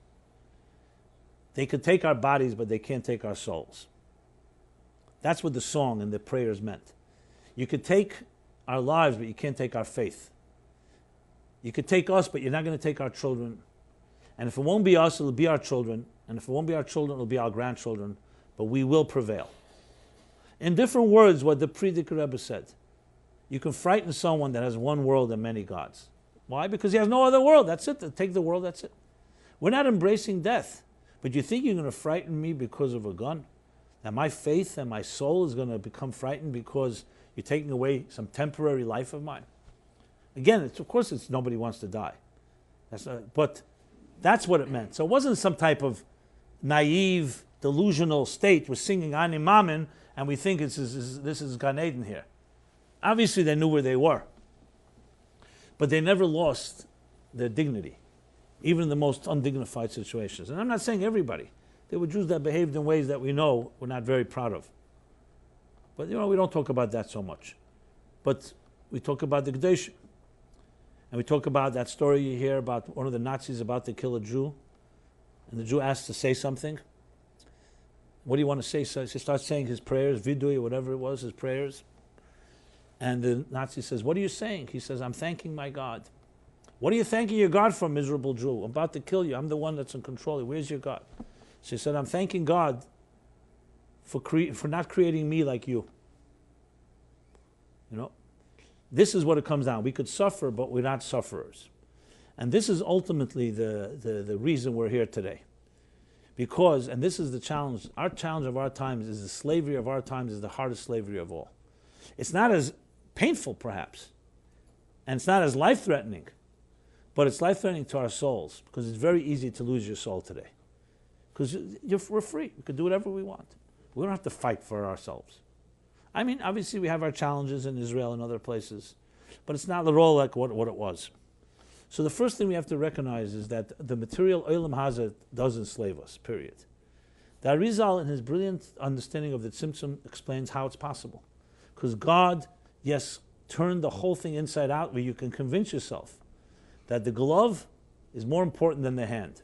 They could take our bodies, but they can't take our souls. That's what the song and the prayers meant. You could take our lives, but you can't take our faith. You could take us, but you're not going to take our children. And if it won't be us, it'll be our children. And if it won't be our children, it'll be our grandchildren. But we will prevail. In different words, what the Prediker Rebbe said. You can frighten someone that has one world and many gods. Why? Because he has no other world. That's it. Take the world, that's it. We're not embracing death. But you think you're going to frighten me because of a gun? That my faith and my soul is going to become frightened because you're taking away some temporary life of mine? Again, of course, nobody wants to die. But that's what it meant. So it wasn't some type of naive, delusional state. We're singing Ani Mamin, and we think this is Gan Eden here. Obviously, they knew where they were. But they never lost their dignity, even in the most undignified situations. And I'm not saying everybody. There were Jews that behaved in ways that we know we're not very proud of. But, we don't talk about that so much. But we talk about the Gdesh. And we talk about that story you hear about one of the Nazis about to kill a Jew. And the Jew asked to say something. What do you want to say? So he starts saying his prayers, vidui, whatever it was, his prayers. And the Nazi says, what are you saying? He says, I'm thanking my God. What are you thanking your God for, miserable Jew? I'm about to kill you. I'm the one that's in control. Where's your God? So he said, I'm thanking God for not creating me like you. This is what it comes down. We could suffer, but we're not sufferers. And this is ultimately the reason we're here today. Because, and this is the challenge, our challenge of our times is the slavery of our times is the hardest slavery of all. It's not as painful, perhaps, and it's not as life-threatening, but it's life-threatening to our souls, because it's very easy to lose your soul today. Because we're free. We can do whatever we want. We don't have to fight for ourselves. I mean, obviously we have our challenges in Israel and other places, but it's not at all like what it was. So the first thing we have to recognize is that the material Olam Hazeh does enslave us, period. The Arizal, in his brilliant understanding of the Tzimtzum, explains how it's possible. Because God, yes, turned the whole thing inside out where you can convince yourself that the glove is more important than the hand.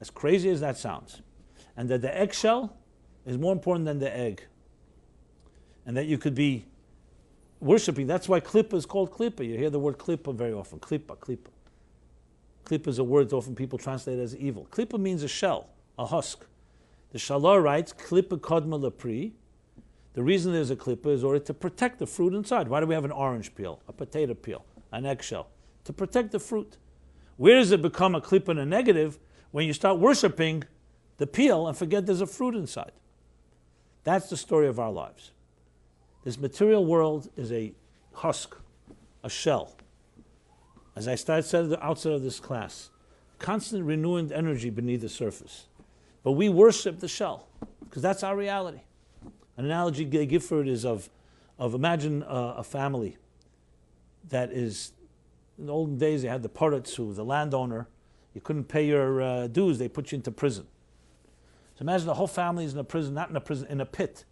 As crazy as that sounds. And that the eggshell is more important than the egg. And that you could be worshipping. That's why klippa is called klippa. You hear the word klippa very often. Klippa, klippa. Klippa is a word that often people translate as evil. Klippa means a shell, a husk. The Shalor writes, klippa kodma lepri. The reason there's a klippa is in order to protect the fruit inside. Why do we have an orange peel, a potato peel, an eggshell? To protect the fruit. Where does it become a klippa and a negative? When you start worshipping the peel and forget there's a fruit inside. That's the story of our lives. This material world is a husk, a shell. As I said at the outset of this class, constant renewing energy beneath the surface. But we worship the shell, because that's our reality. An analogy they give for it is of imagine a family that is, in the olden days they had the parrots who, the landowner, you couldn't pay your dues, they put you into prison. So imagine the whole family is in a prison, not in a prison, in a pit.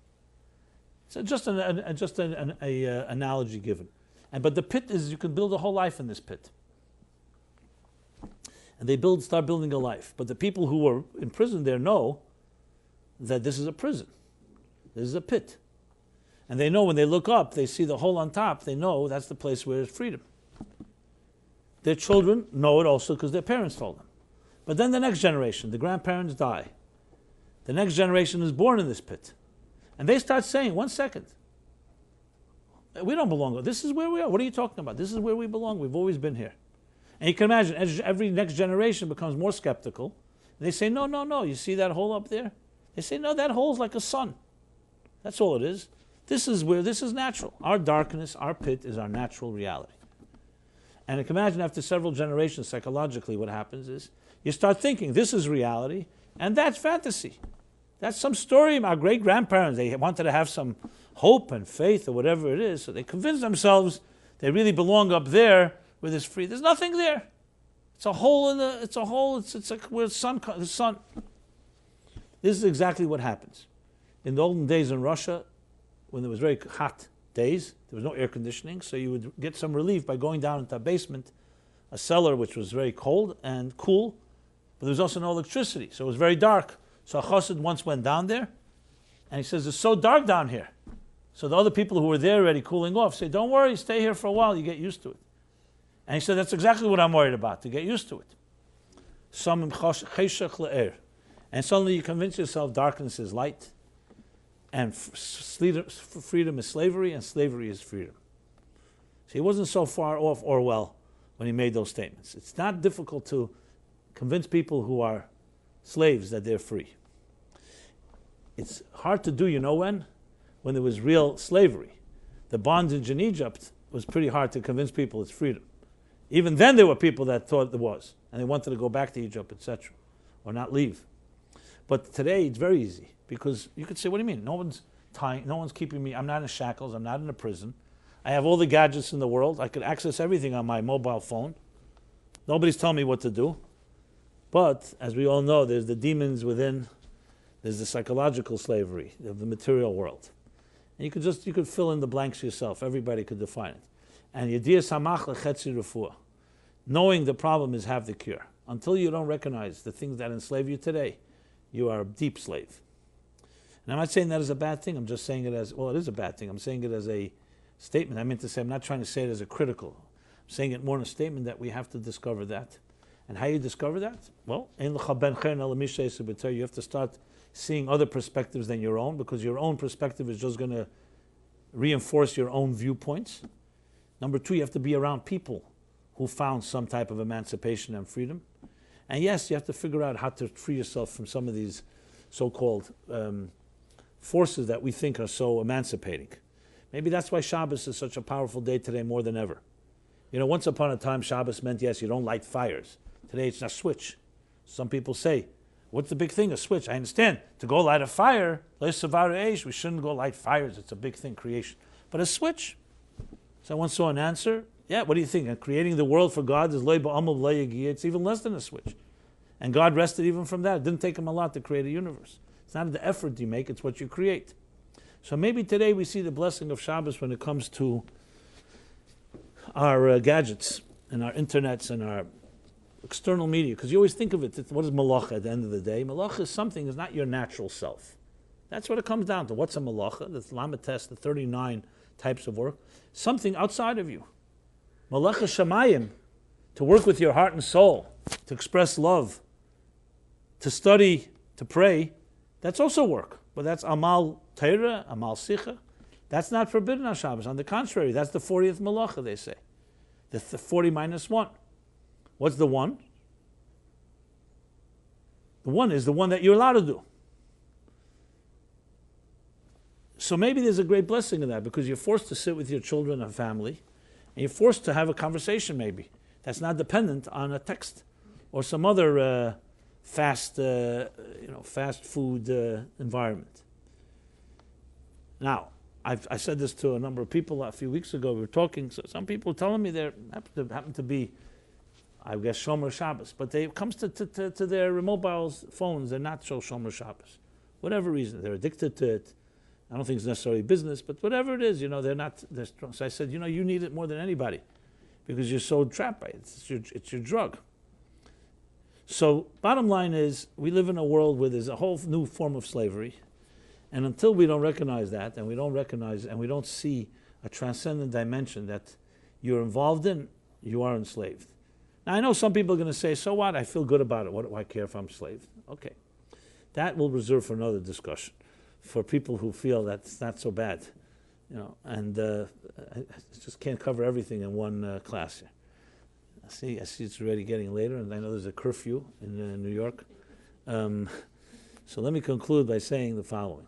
So just an analogy given. But the pit is, you can build a whole life in this pit. And they start building a life. But the people who are in prison there know that this is a prison. This is a pit. And they know when they look up, they see the hole on top, they know that's the place where there's freedom. Their children know it also because their parents told them. But then the next generation, the grandparents die. The next generation is born in this pit. And they start saying, 1 second, we don't belong. This is where we are. What are you talking about? This is where we belong. We've always been here. And you can imagine, as every next generation becomes more skeptical, they say, no, you see that hole up there? They say, no, that hole's like a sun. That's all it is. This is natural. Our darkness, our pit is our natural reality. And you can imagine after several generations, psychologically, what happens is, you start thinking, this is reality, and that's fantasy. That's some story. Our great-grandparents, they wanted to have some hope and faith or whatever it is, so they convinced themselves they really belong up there where there's free. There's nothing there. It's a hole it's like where the sun. This is exactly what happens. In the olden days in Russia, when there was very hot days, there was no air conditioning, so you would get some relief by going down into a basement, a cellar which was very cold and cool, but there was also no electricity, so it was very dark. So a chassid once went down there, and he says, it's so dark down here. So the other people who were there already cooling off say, don't worry, stay here for a while, you get used to it. And he said, that's exactly what I'm worried about, to get used to it. And suddenly you convince yourself darkness is light, and freedom is slavery, and slavery is freedom. So he wasn't so far off Orwell when he made those statements. It's not difficult to convince people who are slaves that they're free. It's hard to do, you know when? When there was real slavery. The bondage in Egypt was pretty hard to convince people it's freedom. Even then there were people that thought there was, and they wanted to go back to Egypt, etc., or not leave. But today it's very easy, because you could say, what do you mean? No one's tying, no one's keeping me, I'm not in shackles, I'm not in a prison. I have all the gadgets in the world, I could access everything on my mobile phone. Nobody's telling me what to do. But, as we all know, there's the demons within, there's the psychological slavery of the material world. And you could fill in the blanks yourself, everybody could define it. And Yediyah Samach Lechetzi Refuah. Knowing the problem is half the cure. Until you don't recognize the things that enslave you today, you are a deep slave. And I'm not saying that as a bad thing, I'm just saying it as, well, it is a bad thing. I'm saying it as a statement. I meant to say, I'm not trying to say it as a critical. I'm saying it more in a statement that we have to discover that. And how you discover that? Well, you have to start seeing other perspectives than your own, because your own perspective is just going to reinforce your own viewpoints. Number two, you have to be around people who found some type of emancipation and freedom. And yes, you have to figure out how to free yourself from some of these so-called forces that we think are so emancipating. Maybe that's why Shabbos is such a powerful day today more than ever. You know, once upon a time, Shabbos meant, yes, you don't light fires. Today it's a switch. Some people say, what's the big thing? A switch. I understand. To go light a fire, we shouldn't go light fires. It's a big thing, creation. But a switch. So I once saw an answer. Yeah, what do you think? Creating the world for God is it's even less than a switch. And God rested even from that. It didn't take him a lot to create a universe. It's not the effort you make, it's what you create. So maybe today we see the blessing of Shabbos when it comes to our gadgets and our internets and our external media. Because you always think of it, what is malacha at the end of the day? Malacha is something that's not your natural self. That's what it comes down to. What's a malacha? The Lamed test, the 39 types of work. Something outside of you. Malacha shamayim, to work with your heart and soul, to express love, to study, to pray, that's also work. But that's amal teira, amal sicha. That's not forbidden on Shabbos. On the contrary, that's the 40th malacha, they say. The 40 minus 1. What's the 1? The 1 is the one that you're allowed to do. So maybe there's a great blessing in that, because you're forced to sit with your children and family, and you're forced to have a conversation maybe that's not dependent on a text or some other fast food environment. Now, I said this to a number of people a few weeks ago. We were talking. So some people telling me they happen to be, I guess, Shomer Shabbos, but it comes to their mobile phones. They're not Shomer Shabbos, whatever reason. They're addicted to it. I don't think it's necessarily business, but whatever it is, they're not. They're strong. So I said, you need it more than anybody, because you're so trapped by it. It's your drug. So bottom line is, we live in a world where there's a whole new form of slavery, and until we don't recognize that, and we don't see a transcendent dimension that you're involved in, you are enslaved. Now I know some people are going to say, so what? I feel good about it. What do I care if I'm enslaved? Okay, that we'll reserve for another discussion. For people who feel that it's not so bad, and I just can't cover everything in one class here. I see it's already getting later, and I know there's a curfew in New York. So let me conclude by saying the following.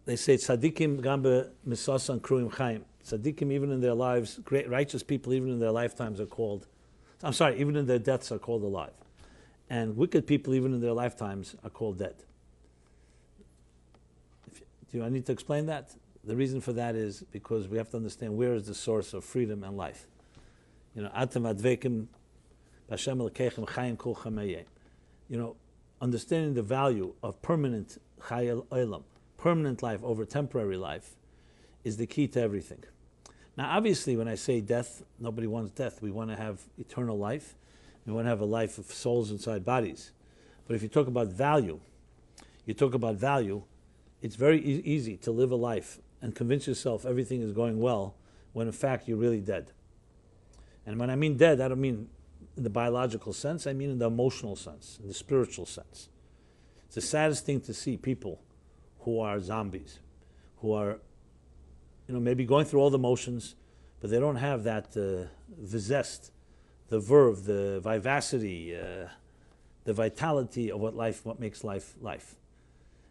They say, tzaddikim gambe misasan kruim chaim. Tzaddikim, even in their lives, great righteous people, even in their lifetimes even in their deaths are called alive. And wicked people, even in their lifetimes, are called dead. Do I need to explain that? The reason for that is because we have to understand where is the source of freedom and life. Atem advekim b'Hashem elkeichem chayim kol chamayim. understanding the value of permanent chayil olam, permanent life over temporary life, is the key to everything. Now, obviously, when I say death, nobody wants death. We want to have eternal life. We want to have a life of souls inside bodies. But if you talk about value, it's very easy to live a life and convince yourself everything is going well when in fact you're really dead. And when I mean dead, I don't mean in the biological sense, I mean in the emotional sense, in the spiritual sense. It's the saddest thing to see people who are zombies, who are maybe going through all the motions, but they don't have that the zest, the verve, the vivacity, the vitality of what makes life life.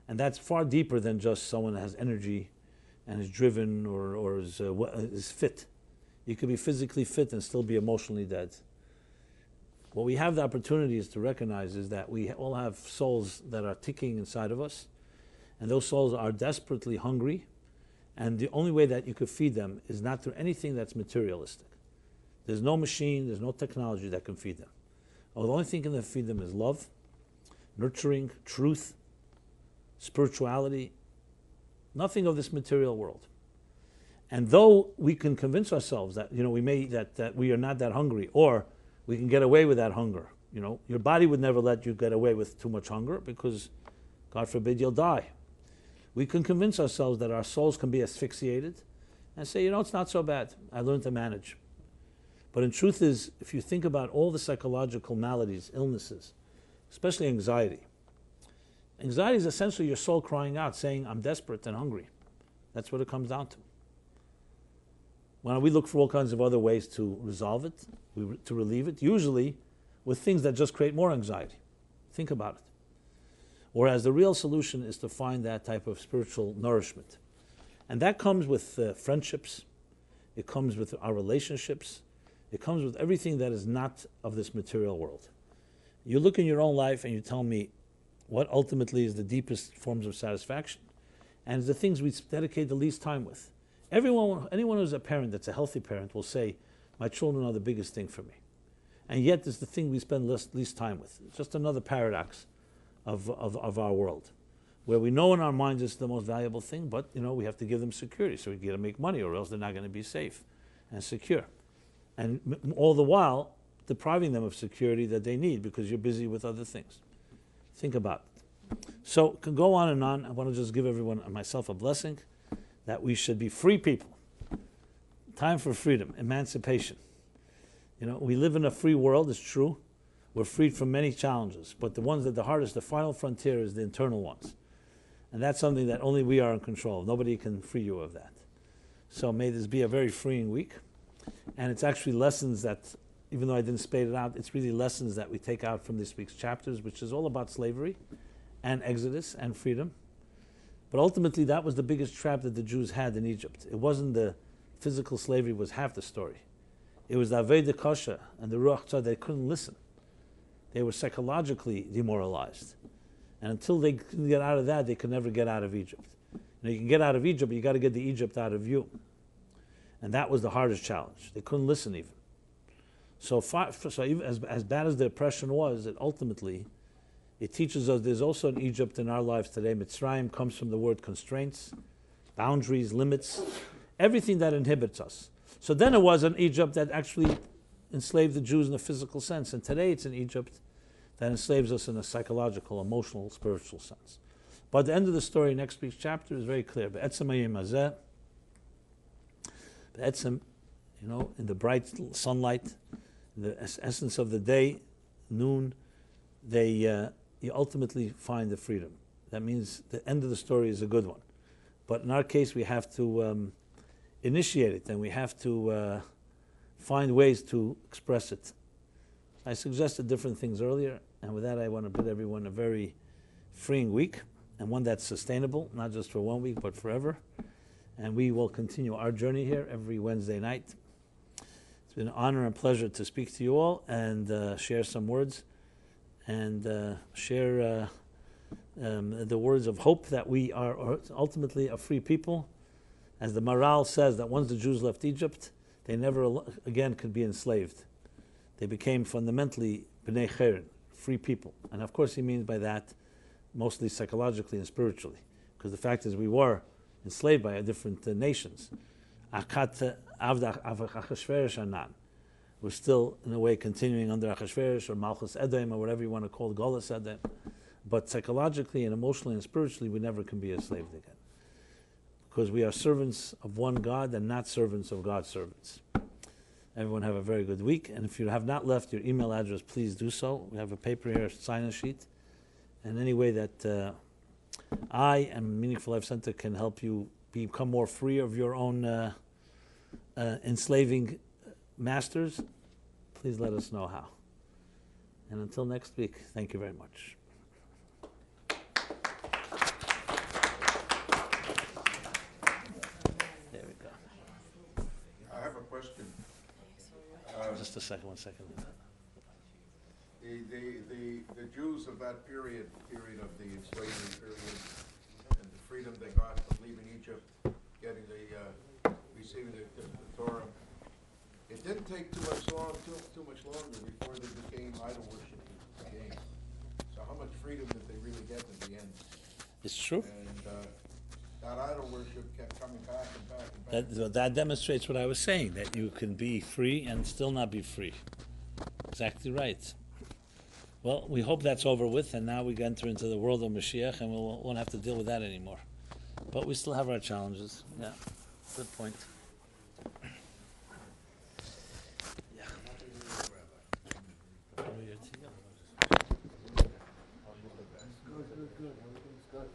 And that's far deeper than just someone that has energy and is driven or is fit. You could be physically fit and still be emotionally dead. What we have the opportunity is to recognize is that we all have souls that are ticking inside of us, and those souls are desperately hungry, and the only way that you could feed them is not through anything that's materialistic. There's no machine, there's no technology that can feed them. The only thing that can feed them is love, nurturing, truth, spirituality, nothing of this material world. And though we can convince ourselves that that we are not that hungry, or we can get away with that hunger, your body would never let you get away with too much hunger because, God forbid, you'll die. We can convince ourselves that our souls can be asphyxiated and say, it's not so bad. I learned to manage. But in truth is, if you think about all the psychological maladies, illnesses, especially anxiety is essentially your soul crying out, saying, I'm desperate and hungry. That's what it comes down to. When we look for all kinds of other ways to resolve it, to relieve it, usually with things that just create more anxiety. Think about it. Whereas the real solution is to find that type of spiritual nourishment. And that comes with friendships, it comes with our relationships, it comes with everything that is not of this material world. You look in your own life and you tell me what ultimately is the deepest forms of satisfaction, and it's the things we dedicate the least time with. Anyone who's a parent that's a healthy parent will say, my children are the biggest thing for me. And yet it's the thing we spend least time with. It's just another paradox of our world, where we know in our minds it's the most valuable thing, but we have to give them security, so we got to make money, or else they're not going to be safe and secure. And all the while depriving them of security that they need because you're busy with other things. Think about it. So can go on and on. I want to just give everyone and myself a blessing that we should be free people. Time for freedom, emancipation. We live in a free world, it's true. We're freed from many challenges, but the ones that the hardest, the final frontier is the internal ones. And that's something that only we are in control of. Nobody can free you of that. So may this be a very freeing week. And it's actually lessons that, even though I didn't spade it out, it's really lessons that we take out from this week's chapters, which is all about slavery and exodus and freedom. But ultimately, that was the biggest trap that the Jews had in Egypt. It wasn't the physical slavery was half the story. It was the Aveda Kasha and the Ruach Tzad. They couldn't listen. They were psychologically demoralized. And until they couldn't get out of that, they could never get out of Egypt. You can get out of Egypt, but you got to get the Egypt out of you. And that was the hardest challenge. They couldn't listen even. So even as bad as the oppression was, it ultimately, it teaches us there's also an Egypt in our lives today. Mitzrayim comes from the word constraints, boundaries, limits, everything that inhibits us. So then it was an Egypt that actually enslaved the Jews in a physical sense. And today it's an Egypt that enslaves us in a psychological, emotional, spiritual sense. But at the end of the story, next week's chapter is very clear. In the bright sunlight, the essence of the day, noon, you ultimately find the freedom. That means the end of the story is a good one. But in our case, we have to initiate it, and we have to find ways to express it. I suggested different things earlier, and with that I want to bid everyone a very freeing week, and one that's sustainable, not just for 1 week, but forever. And we will continue our journey here every Wednesday night. It's been an honor and pleasure to speak to you all and share some words and share the words of hope that we are ultimately a free people. As the Maral says, that once the Jews left Egypt, they never again could be enslaved. They became fundamentally B'nai Cheren, free people. And of course he means by that mostly psychologically and spiritually, because the fact is we were enslaved by different nations. We're still, in a way, continuing under Achashverosh or Malchus Edom or whatever you want to call Golas Edom. But psychologically and emotionally and spiritually, we never can be enslaved again. Because we are servants of one God and not servants of God's servants. Everyone have a very good week. And if you have not left your email address, please do so. We have a paper here, sign-in sheet. And any way that I and Meaningful Life Center can help you become more free of your own enslaving masters, please let us know how. And until next week, thank you very much. There we go. I have a question. Just a second, 1 second. The Jews of that period of the enslavement period, and the freedom they got from leaving Egypt, getting receiving the Torah, it didn't take too much longer before they became idol worshiping again. So how much freedom did they really get in the end? It's true. And that idol worship kept coming back and back and back. That demonstrates what I was saying, that you can be free and still not be free. Exactly right. Well, we hope that's over with, and now we enter into the world of Mashiach, and we won't have to deal with that anymore. But we still have our challenges. Yeah, good point. Yeah. Good. Everything's good.